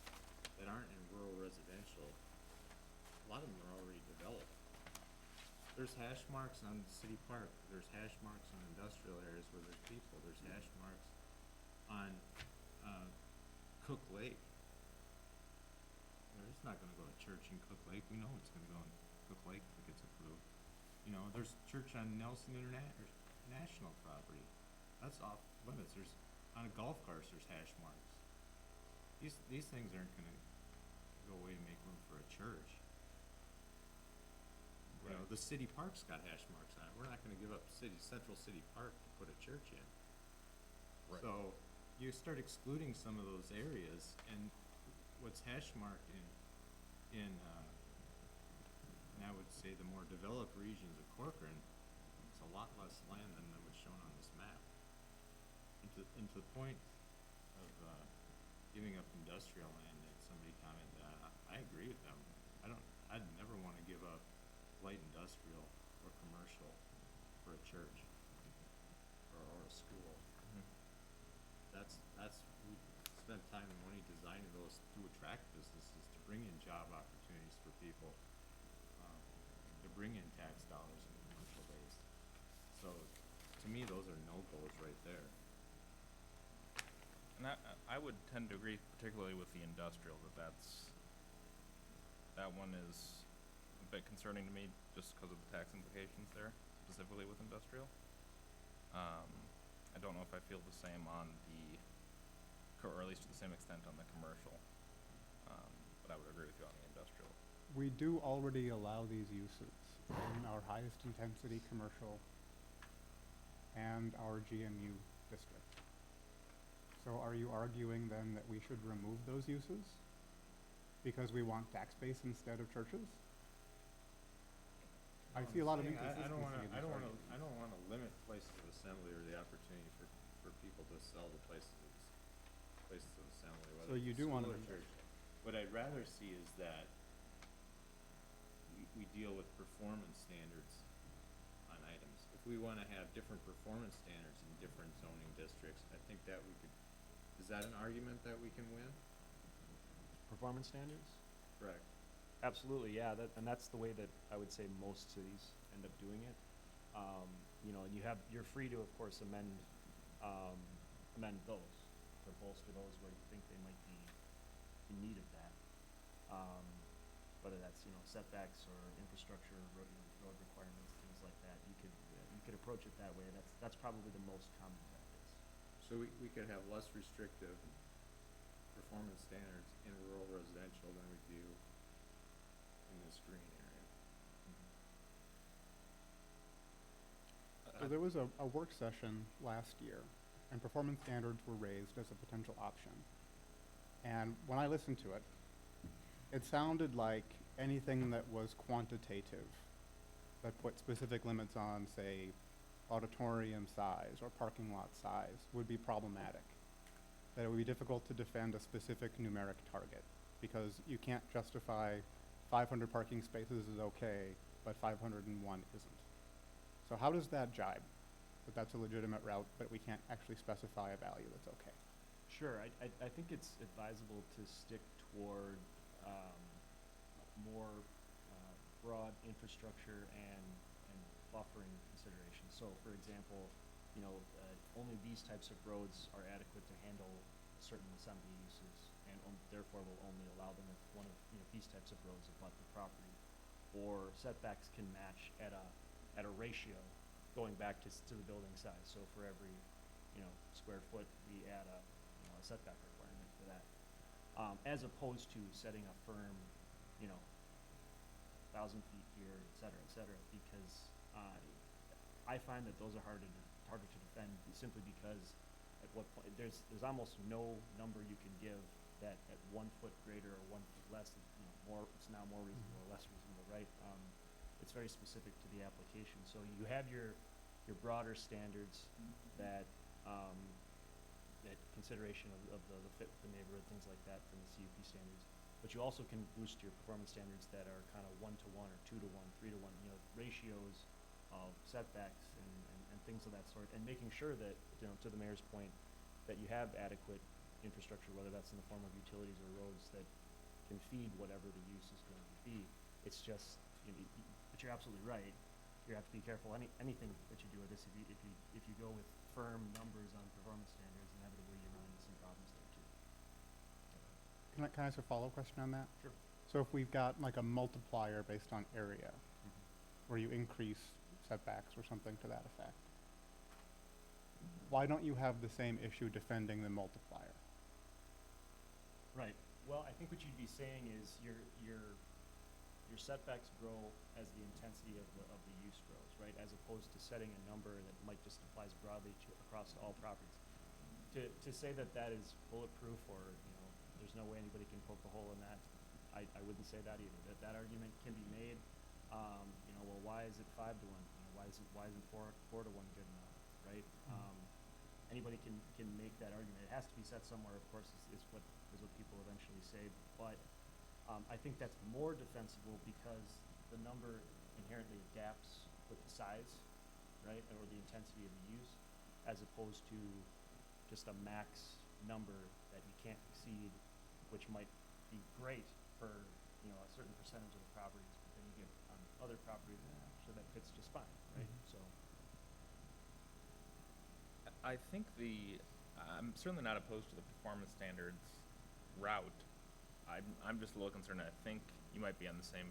Speaker 8: that aren't in rural residential, a lot of them are already developed. There's hash marks on City Park, there's hash marks on industrial areas where there's people, there's hash marks on Cook Lake. There's not gonna go to church in Cook Lake, we know it's gonna go in Cook Lake if it gets approved. You know, there's church on Nelson National property, that's off limits. There's, on a golf course, there's hash marks. These things aren't gonna go away to make room for a church. You know, the city park's got hash marks on it. We're not gonna give up Central City Park to put a church in.
Speaker 7: Right.
Speaker 8: So, you start excluding some of those areas, and what's hash marked in I would say the more developed regions of Corcoran, it's a lot less land than what's shown on this map. And to the point of giving up industrial land that somebody commented, I agree with them. I'd never wanna give up light industrial or commercial for a church or a school. That's spent time and money designing those to attract businesses, to bring in job opportunities for people, to bring in tax dollars in the commercial base. So, to me, those are no-goes right there.
Speaker 7: And I would tend to agree, particularly with the industrial, that one is a bit concerning to me just because of the tax implications there, specifically with industrial. I don't know if I feel the same on or at least to the same extent on the commercial, but I would agree with you on the industrial.
Speaker 19: We do already allow these uses in our highest intensity commercial and our GMU district. So are you arguing then that we should remove those uses because we want tax base instead of churches? I see a lot of inconsistency in this
Speaker 8: I don't
Speaker 19: argument.
Speaker 8: wanna limit places of assembly or the opportunity for people to sell the places of assembly,
Speaker 19: So
Speaker 8: whether
Speaker 19: you
Speaker 8: it's
Speaker 19: do
Speaker 8: school
Speaker 19: wanna
Speaker 8: or church. What I'd rather see is that we deal with performance standards on items. If we wanna have different performance standards in different zoning districts, I think that we could, is that an argument that we can win?
Speaker 18: Performance standards?
Speaker 8: Correct.
Speaker 18: Absolutely, yeah, and that's the way that I would say most cities end up doing it. You know, and you're free to, of course, amend those, or bolster those where you think they might be in need of that. Whether that's, you know, setbacks or infrastructure, road requirements, things like that, you could approach it that way. That's probably the most common practice.
Speaker 8: So we could have less restrictive performance standards in rural residential than we do in this green area.
Speaker 19: So there was a work session last year, and performance standards were raised as a potential option. And when I listened to it, it sounded like anything that was quantitative, that put specific limits on, say, auditorium size or parking lot size, would be problematic. That it would be difficult to defend a specific numeric target, because you can't justify 500 parking spaces is okay, but 501 isn't. So how does that jibe? That that's a legitimate route, but we can't actually specify a value that's okay.
Speaker 18: Sure, I think it's advisable to stick toward more broad infrastructure and buffering considerations. So, for example, you know, only these types of roads are adequate to handle certain assembly uses, and therefore will only allow them if one of these types of roads abut the property, or setbacks can match at a ratio going back to the building size. So for every square foot, we add a setback requirement for that, as opposed to setting a firm 1,000 feet here, et cetera, because I find that those are harder to defend simply because at what point there's almost no number you can give that at 1 foot greater or 1 foot less, it's now more reasonable or less reasonable, right? It's very specific to the application. So you have your broader standards that that consideration of the fit with the neighborhood, things like that from the CUP standards. But you also can boost your performance standards that are kind of 1-to-1 or 2-to-1, 3-to-1, ratios of setbacks and things of that sort, and making sure that, to the mayor's point, that you have adequate infrastructure, whether that's in the form of utilities or roads that can feed whatever the use is going to be. It's just, but you're absolutely right. You have to be careful. Anything that you do with this, if you go with firm numbers on performance standards, inevitably you run into some problems there too.
Speaker 19: Can I ask a follow-up question on that?
Speaker 18: Sure.
Speaker 19: So if we've got like a multiplier based on area, where you increase setbacks or something to that effect, why don't you have the same issue defending the multiplier?
Speaker 18: Right. Well, I think what you'd be saying is your setbacks grow as the intensity of the use grows, right? As opposed to setting a number that might just applies broadly across all properties. To say that is bulletproof, or there's no way anybody can poke a hole in that, I wouldn't say that either. That argument can be made. Well, why is it 5-to-1? Why isn't 4-to-1 good enough, right? Anybody can make that argument. It has to be set somewhere, of course, is what people eventually say. But I think that's more defensible because the number inherently adapts with the size, right, or the intensity of the use, as opposed to just a max number that you can't exceed, which might be great for, you know, a certain percentage of the properties, but then you get on other properties, so that fits just fine, right? So,
Speaker 7: I think I'm certainly not opposed to the performance standards route. I'm just a little concerned. I think you might be on the same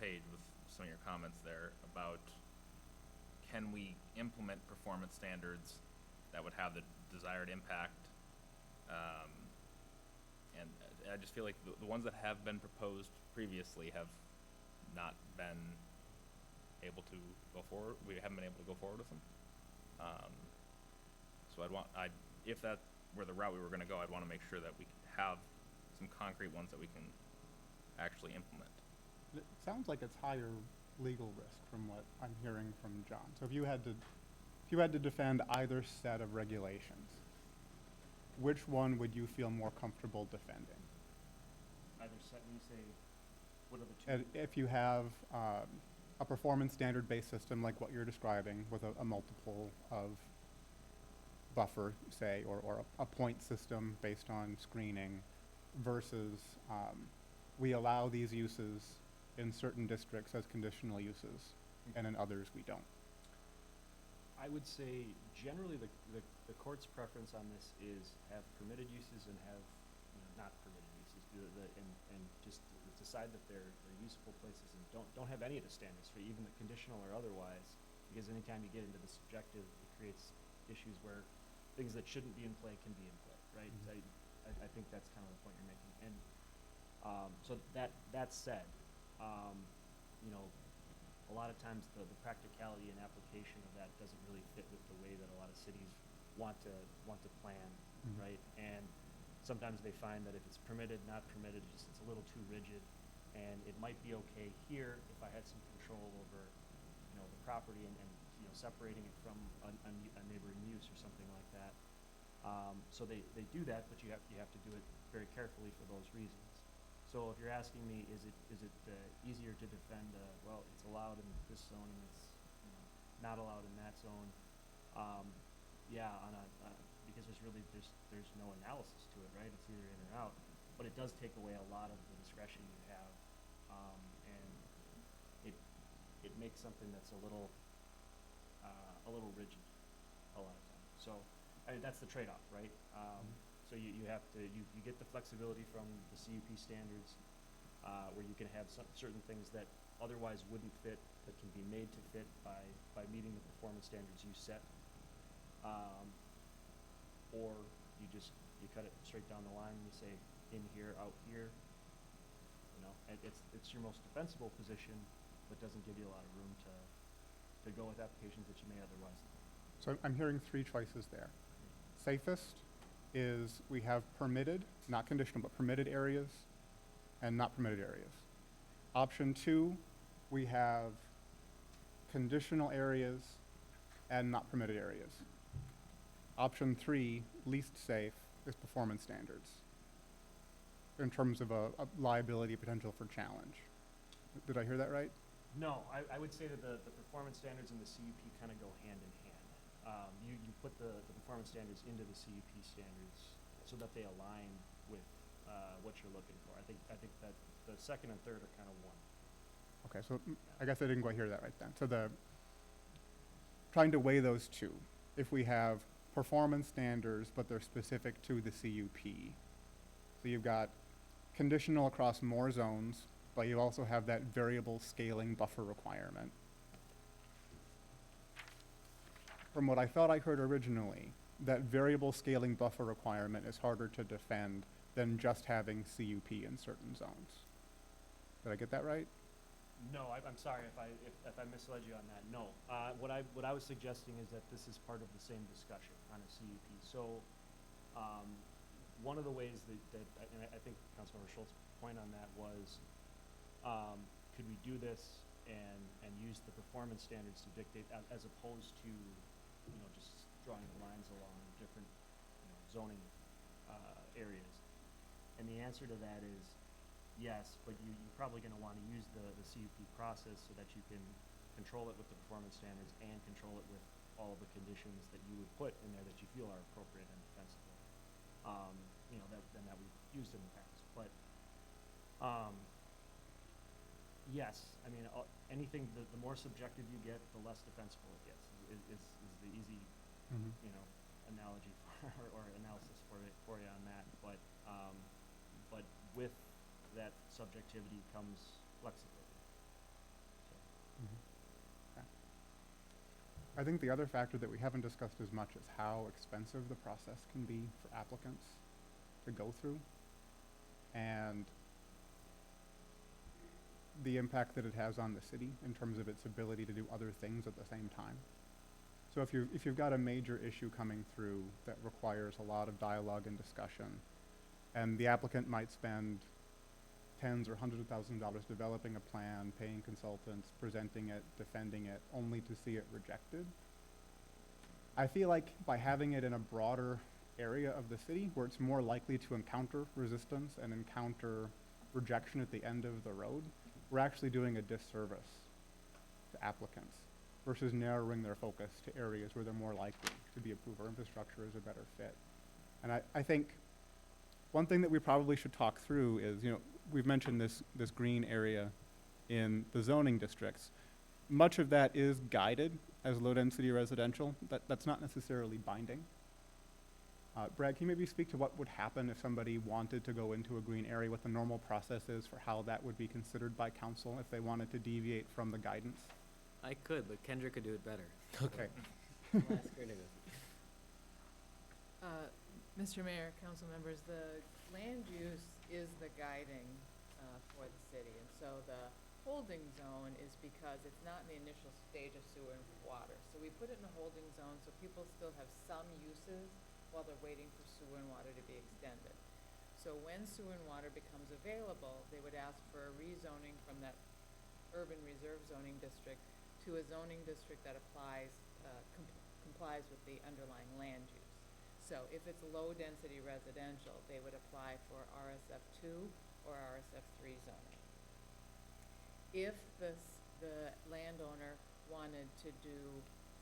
Speaker 7: page with some of your comments there about, can we implement performance standards that would have the desired impact? And I just feel like the ones that have been proposed previously have not been able to go forward. We haven't been able to go forward with them. So if that were the route we were going to go, I'd want to make sure that we have some concrete ones that we can actually implement.
Speaker 19: It sounds like it's higher legal risk from what I'm hearing from John. So if you had to defend either set of regulations, which one would you feel more comfortable defending?
Speaker 18: either set, when you say, what are the two?
Speaker 19: If you have a performance standard-based system like what you're describing with a multiple of buffer, say, or a point system based on screening versus we allow these uses in certain districts as conditional uses and in others we don't.
Speaker 18: I would say generally the court's preference on this is have permitted uses and have not permitted uses, and just decide that they're useful places and don't have any of the standards for even the conditional or otherwise, because anytime you get into the subjective, it creates issues where things that shouldn't be in play can be in play, right? Mm-hmm. I think that's kind of the point you're making. And so that said, a lot of times the practicality and application of that doesn't really fit with the way that a lot of cities want to plan, mm-hmm. right? And sometimes they find that if it's permitted, not permitted, it's a little too rigid, and it might be okay here if I had some control over, the property and separating it from a neighboring use or something like that. So they do that, but you have to do it very carefully for those reasons. So if you're asking me, is it easier to defend? Well, it's allowed in this zone and it's not allowed in that zone. Because there's no analysis to it, right? It's either in or out, but it does take away a lot of the discretion you have, and it makes something that's a little rigid a lot of times. So that's the trade-off, right? So you get the flexibility from the CUP standards, where you can have certain things that otherwise wouldn't fit that can be made to fit by meeting the performance standards you set, or you cut it straight down the line and you say in here, out here. It's your most defensible position, but doesn't give you a lot of room to go with applications that you may otherwise not.
Speaker 19: So I'm hearing three choices there. Safest is we have permitted, not conditional, but permitted areas and not permitted areas. Option 2, we have conditional areas and not permitted areas. Option 3, least safe, is performance standards in terms of a liability potential for challenge. Did I hear that right?
Speaker 18: No, I would say that the performance standards and the CUP kind of go hand in hand. You put the performance standards into the CUP standards so that they align with what you're looking for. I think that the second and third are kind of one.
Speaker 19: Okay, so I guess I didn't quite hear that right then. So trying to weigh those two. If we have performance standards, but they're specific to the CUP. So you've got conditional across more zones, but you also have that variable scaling buffer requirement. From what I thought I heard originally, that variable scaling buffer requirement is harder to defend than just having CUP in certain zones. Did I get that right?
Speaker 18: No, I'm sorry if I misled you on that. No, what I was suggesting is that this is part of the same discussion on a CUP. So, one of the ways that and I think Councilmember Schultz's point on that was, could we do this and use the performance standards to dictate, as opposed to, just drawing the lines along different, zoning areas? And the answer to that is yes, but you're probably going to want to use the CUP process so that you can control it with the performance standards and control it with all of the conditions that you would put in there that you feel are appropriate and defensible. than that we've used in the past. But, yes, I mean, anything, the more subjective you get, the less defensible it gets, is the easy, analogy or analysis for you on that. But with that subjectivity comes flexibility.
Speaker 19: Okay. I think the other factor that we haven't discussed as much is how expensive the process can be for applicants to go through, and the impact that it has on the city in terms of its ability to do other things at the same time. So if you've got a major issue coming through that requires a lot of dialogue and discussion, and the applicant might spend tens or hundreds of thousands of dollars developing a plan, paying consultants, presenting it, defending it, only to see it rejected, I feel like by having it in a broader area of the city where it's more likely to encounter resistance and encounter rejection at the end of the road, we're actually doing a disservice to applicants versus narrowing their focus to areas where they're more likely to be approved or infrastructure is a better fit. And I think one thing that we probably should talk through is, we've mentioned this green area in the zoning districts. Much of that is guided as low-density residential. That's not necessarily binding. Brad, can you maybe speak to what would happen if somebody wanted to go into a green area, what the normal process is for how that would be considered by council if they wanted to deviate from the guidance?
Speaker 2: I could, but Kendra could do it better.
Speaker 19: Okay.
Speaker 2: I'll ask her to go.
Speaker 13: Mr. Mayor, council members, the land use is the guiding for the city, and so the holding zone is because it's not in the initial stage of sewer and water. So we put it in a holding zone so people still have some uses while they're waiting for sewer and water to be extended. So when sewer and water becomes available, they would ask for a rezoning from that urban reserve zoning district to a zoning district that applies, complies with the underlying land use. So if it's low-density residential, they would apply for RSF2 or RSF3 zoning. If the landowner wanted to do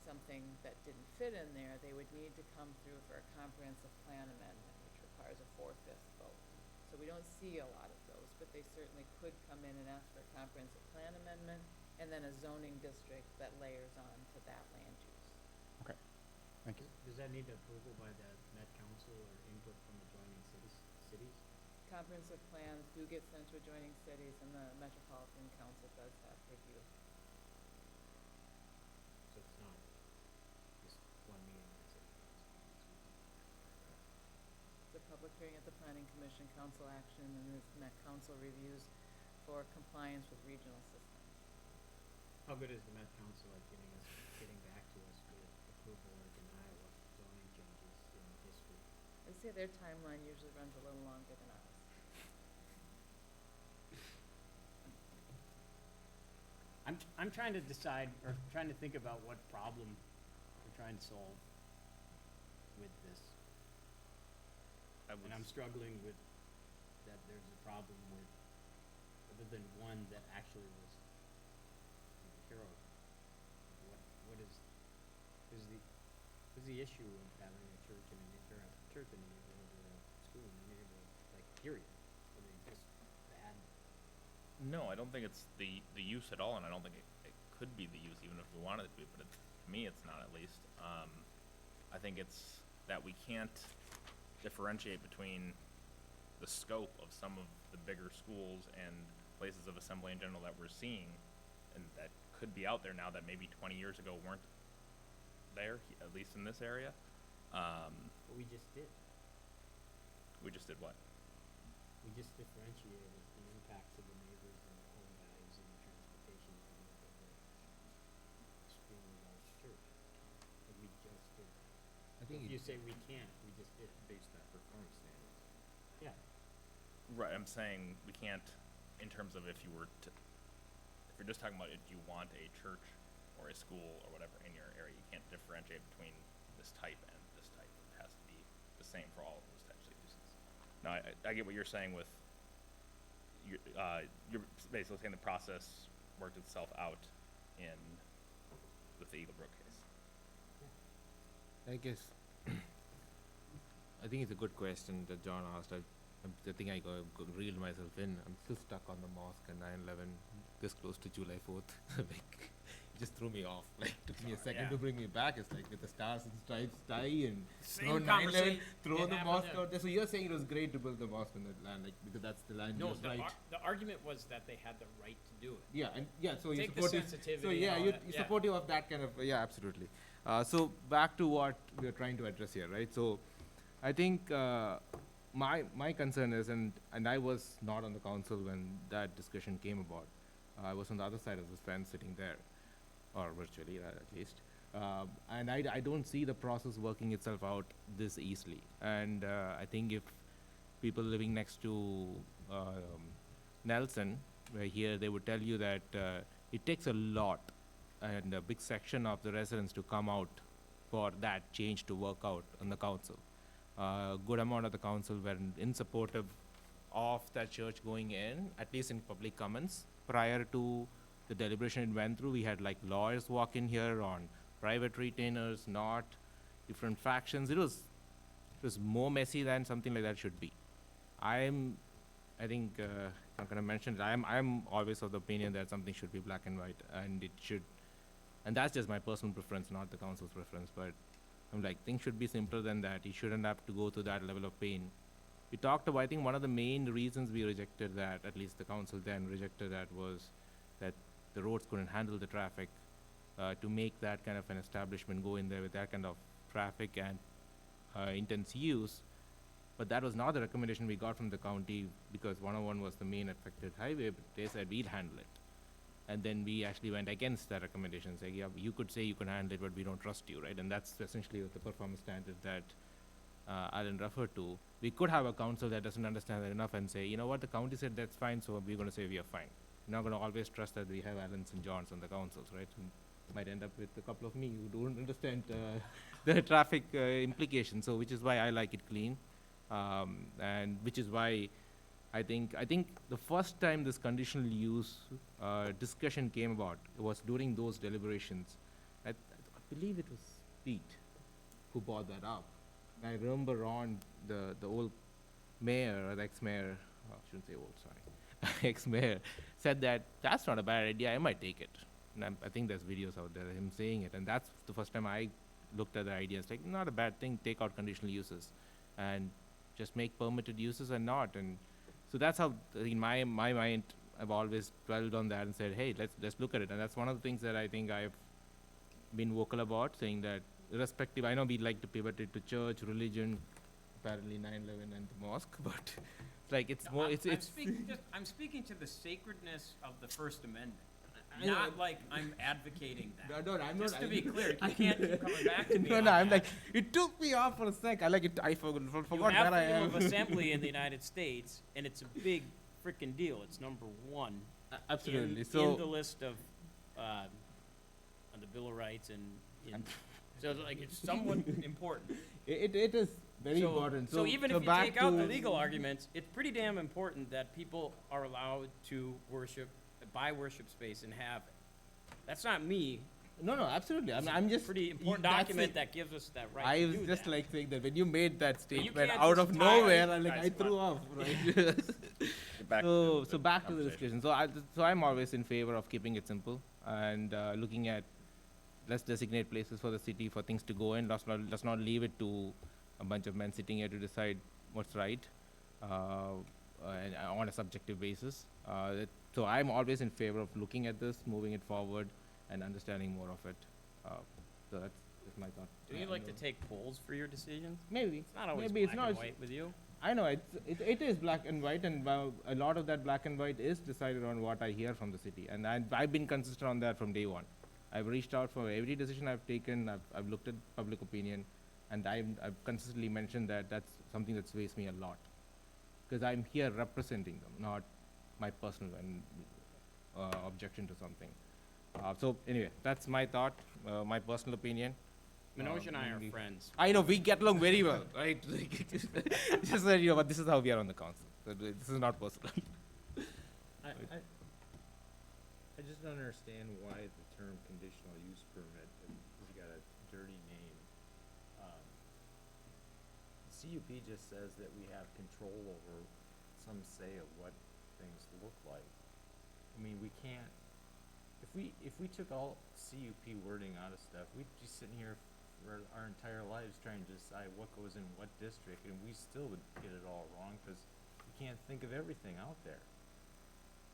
Speaker 13: something that didn't fit in there, they would need to come through for a comprehensive plan amendment, which requires a 4/5 vote. So we don't see a lot of those, but they certainly could come in and ask for a comprehensive plan amendment and then a zoning district that layers on to that land use.
Speaker 19: Okay, thank you.
Speaker 15: Does that need approval by the Met Council or input from adjoining cities?
Speaker 13: Comprehensive plans do get sent to adjoining cities, and the Metropolitan Council does have review.
Speaker 15: So it's not just one meeting, that's it.
Speaker 13: It's a public hearing at the Planning Commission, council action, and this Met Council reviews for compliance with regional systems.
Speaker 15: How good is the Met Council at getting back to us with approval or denial of zoning changes in history?
Speaker 13: I'd say their timeline usually runs a little longer than ours.
Speaker 15: I'm trying to decide, or trying to think about what problem we're trying to solve with this. And I'm struggling with that there's a problem with, other than one that actually was a hero. What is the issue of having a church in a neighborhood or a school in a neighborhood, like, period? Are they just bad?
Speaker 7: No, I don't think it's the use at all, and I don't think it could be the use even if we wanted it to be, but to me it's not, at least. I think it's that we can't differentiate between the scope of some of the bigger schools and places of assembly in general that we're seeing, and that could be out there now that maybe 20 years ago weren't there, at least in this area.
Speaker 15: But we just did.
Speaker 7: We just did what?
Speaker 15: We just differentiated the impacts of the neighbors and the home values and the transportation needs of the extremely large church. But we just did.
Speaker 3: I think
Speaker 15: If you say we can't, we just did.
Speaker 8: Based on performance standards.
Speaker 15: Yeah.
Speaker 7: Right, I'm saying we can't, in terms of if you're just talking about, do you want a church or a school or whatever in your area, you can't differentiate between this type and this type. It has to be the same for all of those types of uses. Now, I get what you're saying with, you're basically saying the process worked itself out with the Eagle Brook case.
Speaker 3: I guess I think it's a good question that John asked. I think I reeled myself in. I'm still stuck on the mosque and 9/11 this close to July 4th. Like, it just threw me off. Like, took me a second to bring me back. It's like with the stars and stripes tie and throw 9/11, throw the mosque out there. So you're saying it was great to build the mosque on that land, like, because that's the land
Speaker 15: No,
Speaker 3: used, right?
Speaker 15: the argument was that they had the right to do it.
Speaker 3: Yeah, and yeah, so you're
Speaker 15: Take the
Speaker 3: supportive.
Speaker 15: sensitivity
Speaker 3: So
Speaker 15: and
Speaker 3: yeah,
Speaker 15: all
Speaker 3: you're
Speaker 15: that, yeah.
Speaker 3: supportive of that kind of. Yeah, absolutely. So back to what we're trying to address here, right? So I think my concern is, and I was not on the council when that discussion came about. I was on the other side of the fence, sitting there, or virtually at least. And I don't see the process working itself out this easily. And I think if people living next to Nelson were here, they would tell you that it takes a lot and a big section of the residents to come out for that change to work out on the council. Good amount of the council were in supportive of that church going in, at least in public comments. Prior to the deliberation it went through, we had like lawyers walk in here on private retainers, not different factions. It was more messy than something like that should be. I think I'm gonna mention that I'm always of the opinion that something should be black and white, and it should, and that's just my personal preference, not the council's preference. But I'm like, things should be simpler than that. You shouldn't have to go through that level of pain. We talked about, I think one of the main reasons we rejected that, at least the council then rejected that, was that the roads couldn't handle the traffic. To make that kind of an establishment go in there with that kind of traffic and intense use. But that was not the recommendation we got from the county, because 101 was the main affected highway, but they said we'll handle it. And then we actually went against that recommendation, saying, yeah, you could say you can handle it, but we don't trust you, right? And that's essentially the performance standard that Alan referred to. We could have a council that doesn't understand that enough and say, you know what, the county said that's fine, so we're going to say we are fine. We're not going to always trust that we have Allens and Johns on the councils, right? And might end up with a couple of me who don't understand the traffic implications. So which is why I like it clean, and which is why I think the first time this conditional use discussion came about, it was during those deliberations. I believe it was Pete who brought that up. And I remember Ron, the old mayor, or the ex-mayor, I shouldn't say old, sorry, ex-mayor, said that that's not a bad idea, I might take it. And I think there's videos out there of him saying it, and that's the first time I looked at the idea. It's like, not a bad thing, take out conditional uses and just make permitted uses and not. And so that's how, in my mind, I've always dwelled on that and said, hey, let's look at it. And that's one of the things that I think I've been vocal about, saying that irrespective, I know we like to pivot it to church, religion, apparently 9/11 and the mosque, but it's like, it's more,
Speaker 15: I'm speaking to the sacredness of the First Amendment.
Speaker 3: I know,
Speaker 15: Not like I'm advocating that.
Speaker 3: No, I'm
Speaker 15: Just
Speaker 3: not.
Speaker 15: to be clear, you can't keep coming back to me.
Speaker 3: No,
Speaker 15: on
Speaker 3: I'm
Speaker 15: that.
Speaker 3: like, it took me off for a sec. I like it. I forgot
Speaker 15: You
Speaker 3: where
Speaker 15: have
Speaker 3: I
Speaker 15: freedom
Speaker 3: am.
Speaker 15: of assembly in the United States, and it's a big freaking deal. It's number one.
Speaker 3: Absolutely.
Speaker 15: In
Speaker 3: So
Speaker 15: the list of on the Bill of Rights, and so like it's somewhat important.
Speaker 3: it is very important.
Speaker 15: So even if you
Speaker 3: back
Speaker 15: take out the
Speaker 3: to-
Speaker 15: legal arguments, it's pretty damn important that people are allowed to worship, buy worship space, and have it. That's not me.
Speaker 3: No, absolutely.
Speaker 15: It's
Speaker 3: I'm
Speaker 15: a
Speaker 3: just
Speaker 15: pretty important
Speaker 3: that's
Speaker 15: document
Speaker 3: it.
Speaker 15: that gives us that right.
Speaker 3: I
Speaker 15: to
Speaker 3: was
Speaker 15: do
Speaker 3: just
Speaker 15: that.
Speaker 3: like saying that when you made that
Speaker 15: But you
Speaker 3: statement
Speaker 15: can't
Speaker 3: out
Speaker 15: just
Speaker 3: of
Speaker 15: tie
Speaker 3: nowhere,
Speaker 15: it.
Speaker 3: I
Speaker 15: Guys,
Speaker 3: threw off, right? So back to the discussion. So I'm always in favor of keeping it simple and looking at, let's designate places for the city for things to go in. Let's not leave it to a bunch of men sitting here to decide what's right and on a subjective basis. So I'm always in favor of looking at this, moving it forward, and understanding more of it. So that's my thought.
Speaker 15: Do you like to take polls for your decisions?
Speaker 3: Maybe.
Speaker 15: It's not always
Speaker 3: Maybe
Speaker 15: black
Speaker 3: it's not.
Speaker 15: and white with you.
Speaker 3: I know it is black and white, and a lot of that black and white is decided on what I hear from the city, and I've been consistent on that from day one. I've reached out for every decision I've taken. I've looked at public opinion, and I've consistently mentioned that that's something that sways me a lot, because I'm here representing them, not my personal objection to something. So anyway, that's my thought, my personal opinion.
Speaker 15: Manoj and I are friends.
Speaker 3: I know, we get along very well, right? Like, just that, but this is how we are on the council. So this is not personal.
Speaker 8: I just don't understand why the term conditional use permit has got a dirty name. CUP just says that we have control over some say of what things look like. I mean, we can't, if we took all CUP wording out of stuff, we'd be sitting here for our entire lives trying to decide what goes in what district, and we still would get it all wrong, cause we can't think of everything out there.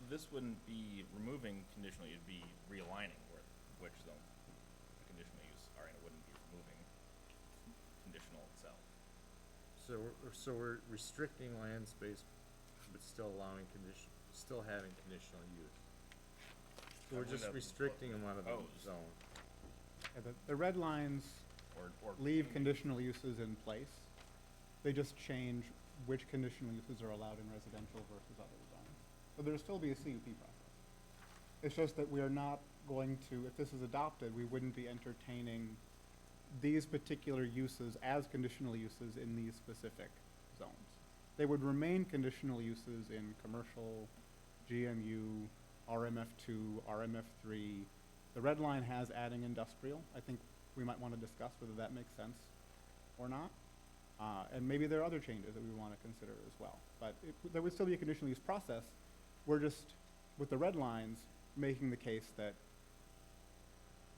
Speaker 7: This wouldn't be removing conditional, you'd be realigning which zones the conditional use are in. It wouldn't be removing conditional itself.
Speaker 8: So we're restricting land space, but still allowing still having conditional use. So we're just restricting them out of the zone.
Speaker 19: Yeah, the red lines
Speaker 7: Or
Speaker 19: leave conditional uses in place. They just change which conditional uses are allowed in residential versus other zones. So there'll still be a CUP process. It's just that we are not going to, if this is adopted, we wouldn't be entertaining these particular uses as conditional uses in these specific zones. They would remain conditional uses in commercial, GMU, RMF2, RMF3. The red line has adding industrial. I think we might want to discuss whether that makes sense or not. And maybe there are other changes that we want to consider as well. But there would still be a conditional use process. We're just, with the red lines, making the case that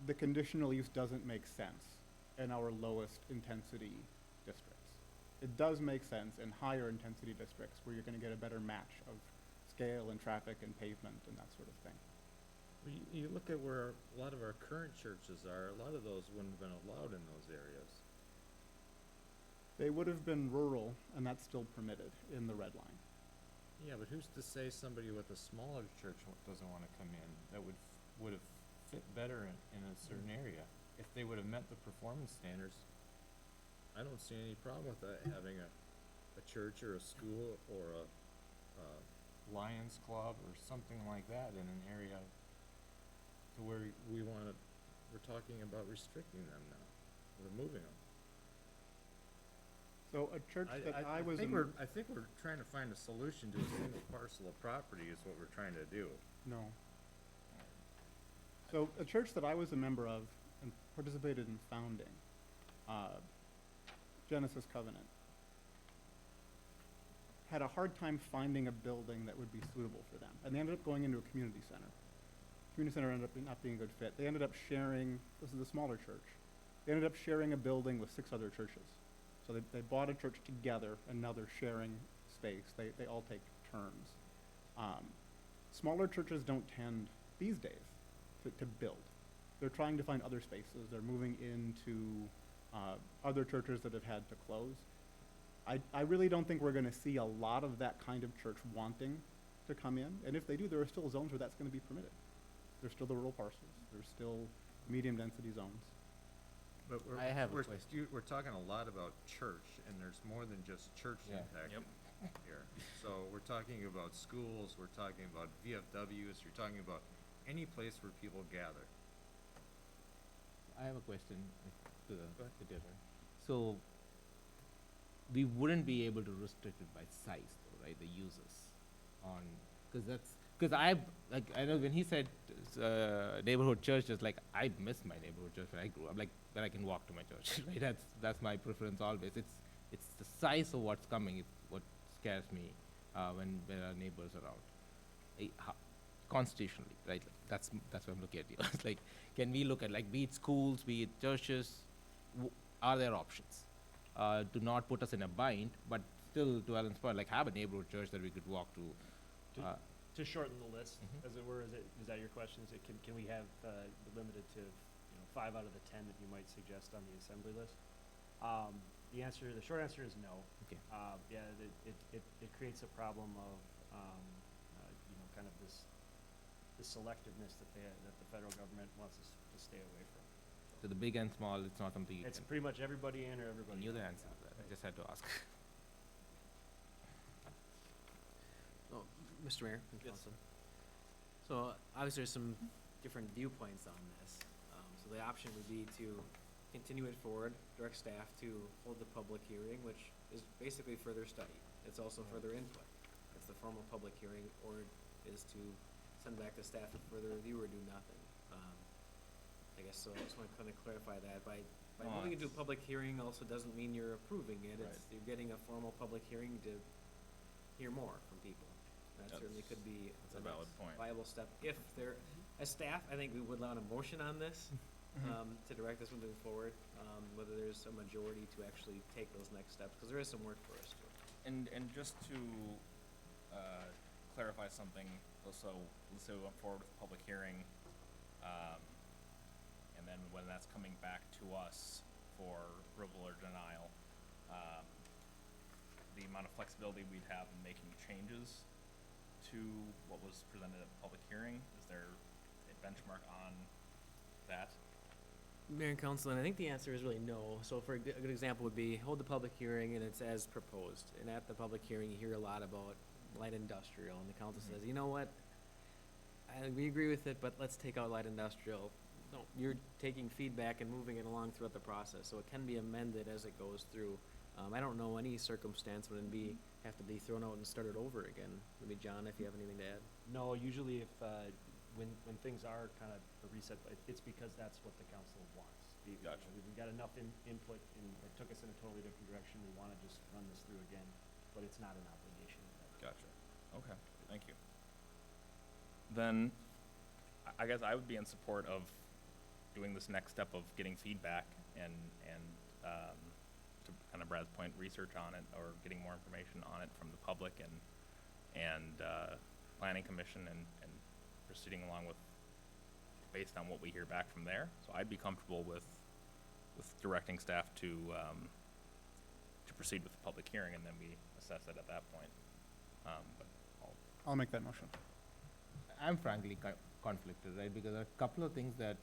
Speaker 19: the conditional use doesn't make sense in our lowest intensity districts. It does make sense in higher intensity districts where you're going to get a better match of scale and traffic and pavement and that sort of thing.
Speaker 8: You look at where a lot of our current churches are, a lot of those wouldn't have been allowed in those areas.
Speaker 19: They would have been rural, and that's still permitted in the red line.
Speaker 8: Yeah, but who's to say somebody with a smaller church doesn't want to come in that would have fit better in a certain area? If they would have met the performance standards, I don't see any problem with having a church or a school or a Lions Club or something like that in an area to where we're talking about restricting them now, removing them.
Speaker 19: So a church that I was
Speaker 8: think I think we're trying to find a solution to a single parcel of property is what we're trying to do.
Speaker 19: No. So a church that I was a member of and participated in founding, Genesis Covenant, had a hard time finding a building that would be suitable for them. And they ended up going into a community center. Community center ended up not being a good fit. They ended up sharing, this is a smaller church, they ended up sharing a building with 6 other churches. So they bought a church together, and now they're sharing space. They all take turns. Smaller churches don't tend, these days, to build. They're trying to find other spaces. They're moving into other churches that have had to close. I really don't think we're going to see a lot of that kind of church wanting to come in. And if they do, there are still zones where that's going to be permitted. There's still the rural parcels. There's still medium density zones.
Speaker 8: But
Speaker 3: I have a question.
Speaker 8: we're talking a lot about church, and there's more than just church impact here. So we're talking about schools, we're talking about VFWs, you're talking about any place where people gather.
Speaker 3: I have a question to the debater. So we wouldn't be able to restrict it by size, though, right? The uses on, because I know when he said neighborhood churches, like I miss my neighborhood church when I grew up, like when I can walk to my church, right? That's my preference always. It's the size of what's coming is what scares me when there are neighbors around. Constitutionally, right? That's what I'm looking at here. It's like, can we look at, like, be it schools, be it churches, are there options to not put us in a bind, but still, to Alan's point, like have a neighborhood church that we could walk to.
Speaker 18: To shorten the list, as it were, is that your question? Is it, can we have limited to 5 out of the 10 that you might suggest on the assembly list? The short answer is no.
Speaker 3: Okay.
Speaker 18: Yeah, it creates a problem of kind of this selectiveness that the federal government wants us to stay away from.
Speaker 3: So the big and small, it's not something you
Speaker 18: It's
Speaker 3: can.
Speaker 18: pretty much everybody in or everybody
Speaker 3: I knew the
Speaker 18: out.
Speaker 3: answer to that. I just had to ask.
Speaker 2: Oh, Mr. Mayor and Council. So obviously there's some different viewpoints on this. So the option would be to continue it forward, direct staff to hold the public hearing, which is basically further study. It's also further input. It's the formal public hearing, or is to send back to staff for further review or do nothing. I guess so. I just want to kind of clarify that by By moving into a public hearing also doesn't mean you're approving it,
Speaker 7: Right.
Speaker 2: it's, you're getting a formal public hearing to hear more from people. That certainly could be
Speaker 7: That's a valid
Speaker 2: next
Speaker 7: point.
Speaker 2: viable step, if there, as staff, I think we would allow a motion on this, to direct us moving forward, whether there's a majority to actually take those next steps, because there is some work for us to do.
Speaker 7: And just to clarify something, so let's say we went forward with a public hearing, and then when that's coming back to us for approval or denial, the amount of flexibility we'd have in making changes to what was presented at the public hearing, is there a benchmark on that?
Speaker 2: Mayor and council, and I think the answer is really no. So for a good example would be, hold the public hearing and it's as proposed. And at the public hearing, you hear a lot about light industrial, and the council says, you know what? We agree with it, but let's take out light industrial. No, you're taking feedback and moving it along throughout the process, so it can be amended as it goes through. I don't know any circumstance when it'd have to be thrown out and started over again. Maybe John, if you have anything to add.
Speaker 18: No, usually if, when things are kind of a reset, it's because that's what the council wants.
Speaker 7: Gotcha.
Speaker 18: We've got enough input, and it took us in a totally different direction, we wanna just run this through again, but it's not an obligation.
Speaker 7: Gotcha. Okay, thank you. Then, I guess I would be in support of doing this next step of getting feedback and to kind of Brad's point, research on it or getting more information on it from the public and planning commission and proceeding along with based on what we hear back from there. So I'd be comfortable with directing staff to proceed with the public hearing, and then we assess it at that point. But
Speaker 19: I'll make that motion.
Speaker 3: I'm frankly conflicted, right? Because there are a couple of things that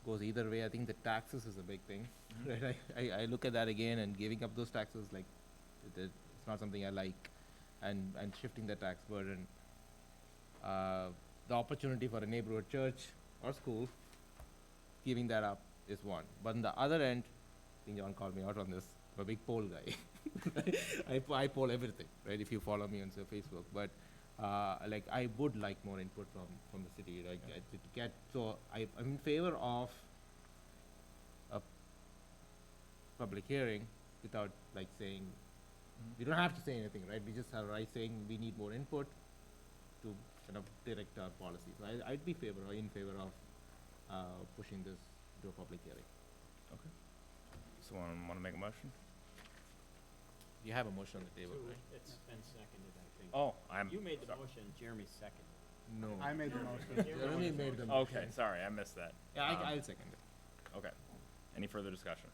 Speaker 3: goes either way. I think the taxes is a big thing, right? I look at that again, and giving up those taxes, like, it's not something I like, and shifting the tax burden. The opportunity for a neighborhood church or school, giving that up is one. But on the other end, I think John called me out on this. I'm a big poll guy. I poll everything, right? If you follow me on say, Facebook, but like I would like more input from the city, like to get. So I'm in favor of a public hearing without like saying we don't have to say anything, right? We just have right saying we need more input to kind of direct our policy. So I'd be in favor of pushing this to a public hearing.
Speaker 7: okay. Someone want to make a motion?
Speaker 3: You have a motion on the table,
Speaker 15: So
Speaker 3: right?
Speaker 15: it's been seconded, I think.
Speaker 7: Oh,
Speaker 15: You made the
Speaker 7: sorry.
Speaker 15: motion, Jeremy seconded.
Speaker 3: No.
Speaker 19: I made the motion.
Speaker 3: Jeremy made the motion.
Speaker 7: Okay, sorry, I missed that.
Speaker 3: Yeah, I'll second it.
Speaker 7: Okay. Any further discussion?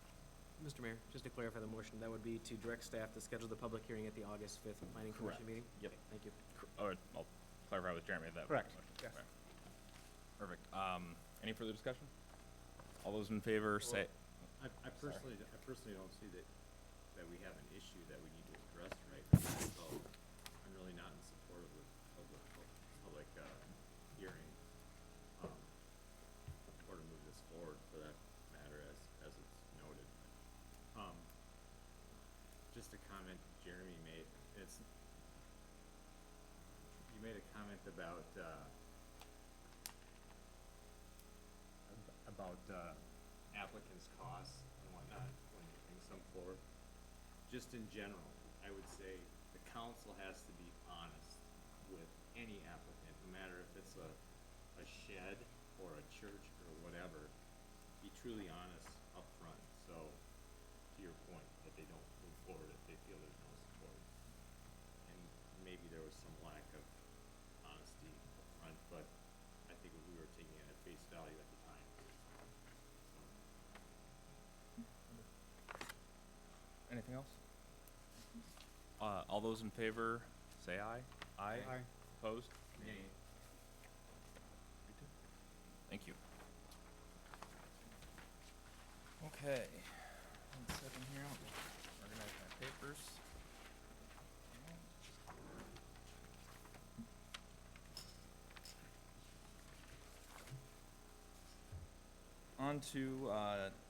Speaker 2: Mr. Mayor, just to clarify the motion, that would be to direct staff to schedule the public hearing at the August 5th planning commission
Speaker 7: Correct.
Speaker 2: meeting?
Speaker 7: Yep.
Speaker 2: Okay, thank you.
Speaker 7: Or I'll clarify with Jeremy that.
Speaker 19: Correct.
Speaker 7: Motion. Right. Perfect. Any further discussion? All those in favor say.
Speaker 8: I personally don't see that we have an issue that we need to address right now, so I'm really not in support of the public hearing, or to move this forward for that matter as it's noted. Just a comment Jeremy made, you made a comment about applicants' costs and whatnot when things come forward. Just in general, I would say the council has to be honest with any applicant, no matter if it's a shed or a church or whatever. Be truly honest up front. So, to your point, that they don't move forward if they feel there's no support. And maybe there was some lack of honesty up front, but I think we were taking it at face value at the time.
Speaker 7: Anything else? All those in favor, say aye. Aye.
Speaker 19: Aye.
Speaker 7: Opposed? Nay. Thank you. Okay. 1 second here. I'll organize my papers. On to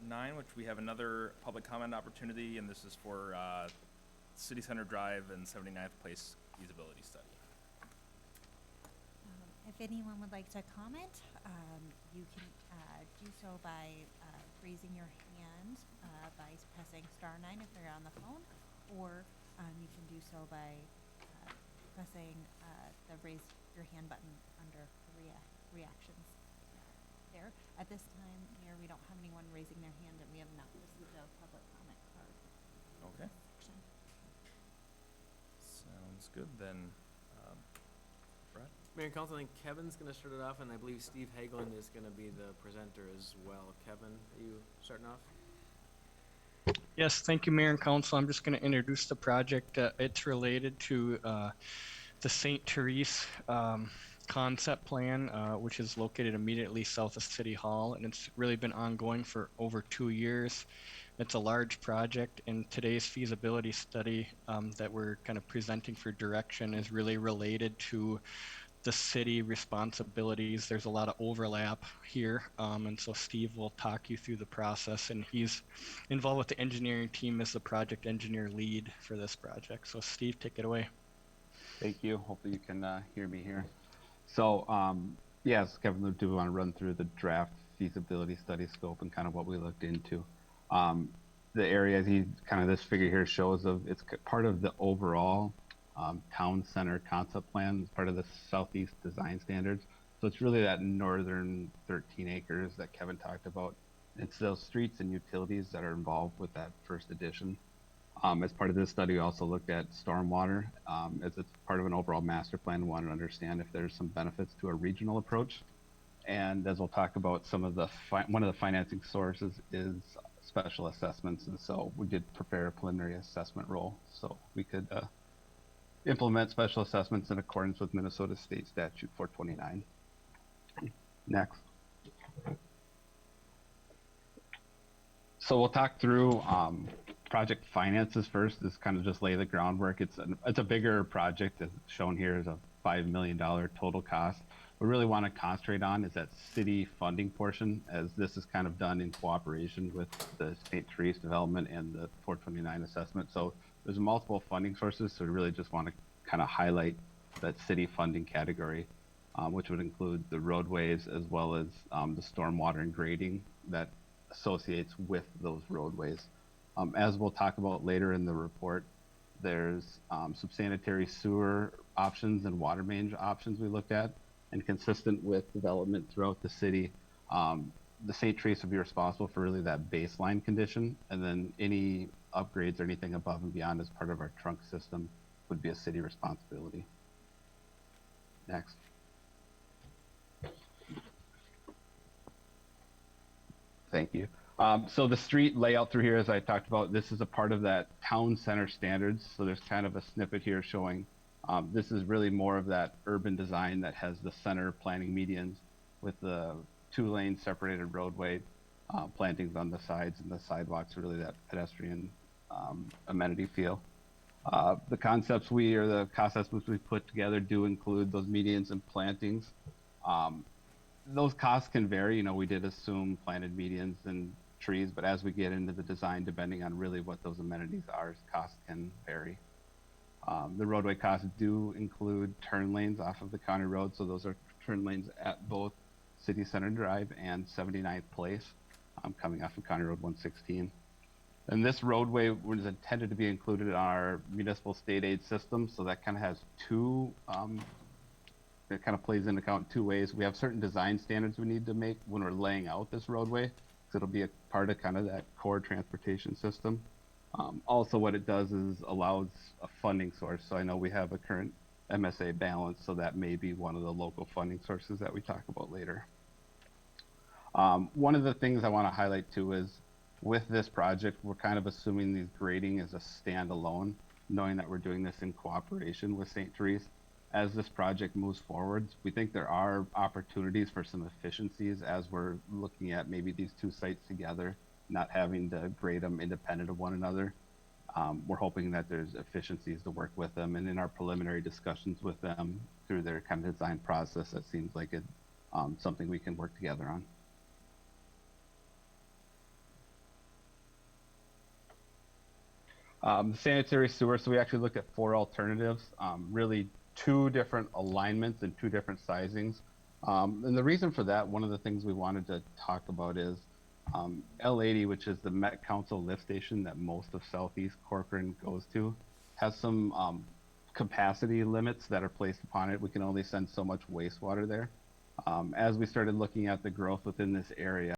Speaker 7: 9, which we have another public comment opportunity, and this is for City Center Drive and 79th Place feasibility study.
Speaker 5: If anyone would like to comment, you can do so by raising your hand, by pressing star 9 if they're on the phone, or you can do so by pressing the raise your hand button under reactions there. At this time, Mayor, we don't have anyone raising their hand, and we have not received a public comment card.
Speaker 7: Okay.
Speaker 5: Section.
Speaker 7: Sounds good then. Brett?
Speaker 2: Mayor and Council, I think Kevin's gonna start it off, and I believe Steve Hagelin is gonna be the presenter as well. Kevin, are you starting off?
Speaker 16: Yes, thank you, Mayor and Council. I'm just going to introduce the project. It's related to the St. Therese concept plan, which is located immediately south of City Hall, and it's really been ongoing for over 2 years. It's a large project, and today's feasibility study that we're kind of presenting for direction is really related to the city responsibilities. There's a lot of overlap here, and so Steve will talk you through the process, and he's involved with the engineering team as the project engineer lead for this project. So Steve, take it away.
Speaker 20: Thank you. Hopefully you can hear me here. So yes, Kevin, do want to run through the draft feasibility study scope and kind of what we looked into. The area this figure here shows it's part of the overall town center concept plan. It's part of the Southeast Design Standards. So it's really that northern 13 acres that Kevin talked about. It's those streets and utilities that are involved with that first edition. As part of this study, we also looked at stormwater. As it's part of an overall master plan, we wanted to understand if there's some benefits to a regional approach. And as we'll talk about, some of the one of the financing sources is special assessments. And so we did prepare a preliminary assessment role so we could implement special assessments in accordance with Minnesota State Statute 429. Next. So we'll talk through project finances first. This kind of just lay the groundwork. It's a bigger project, as shown here is a $5 million total cost. What we really want to concentrate on is that city funding portion, as this is kind of done in cooperation with the St. Therese development and the 429 assessment. So there's multiple funding sources, so we really just want to kind of highlight that city funding category, which would include the roadways as well as the stormwater and grading that associates with those roadways. As we'll talk about later in the report, there's some sanitary sewer options and water main options we looked at, and consistent with development throughout the city, the St. Therese would be responsible for really that baseline condition, and then any upgrades or anything above and beyond as part of our trunk system would be a city responsibility. Next. Thank you. So the street layout through here, as I talked about, this is a part of that town center standards. So there's kind of a snippet here showing this is really more of that urban design that has the center planting medians with the 2-lane separated roadway, plantings on the sides, and the sidewalks are really that pedestrian amenity feel. The concepts the cost estimates we put together do include those medians and plantings. Those costs can vary. You know, we did assume planted medians and trees, but as we get into the design, depending on really what those amenities are, costs can vary. The roadway costs do include turn lanes off of the county road, so those are turn lanes at both City Center Drive and 79th Place, coming off of County Road 116. And this roadway was intended to be included in our municipal state aid system, so that kind of has two, it kind of plays into account two ways. We have certain design standards we need to make when we're laying out this roadway, so it'll be a part of kind of that core transportation system. Also, what it does is allows a funding source. So I know we have a current MSA balance, so that may be one of the local funding sources that we talk about later. One of the things I want to highlight too is with this project, we're kind of assuming the grading is a standalone, knowing that we're doing this in cooperation with St. Therese. As this project moves forward, we think there are opportunities for some efficiencies as we're looking at maybe these two sites together, not having to grade them independent of one another. We're hoping that there's efficiencies to work with them, and in our preliminary discussions with them through their kind of design process, that seems like it's something we can work together on. The sanitary sewer, so we actually looked at 4 alternatives, really 2 different alignments and 2 different sizings. And the reason for that, one of the things we wanted to talk about is L80, which is the Met Council lift station that most of Southeast Corcoran goes to, has some capacity limits that are placed upon it. We can only send so much wastewater there. As we started looking at the growth within this area,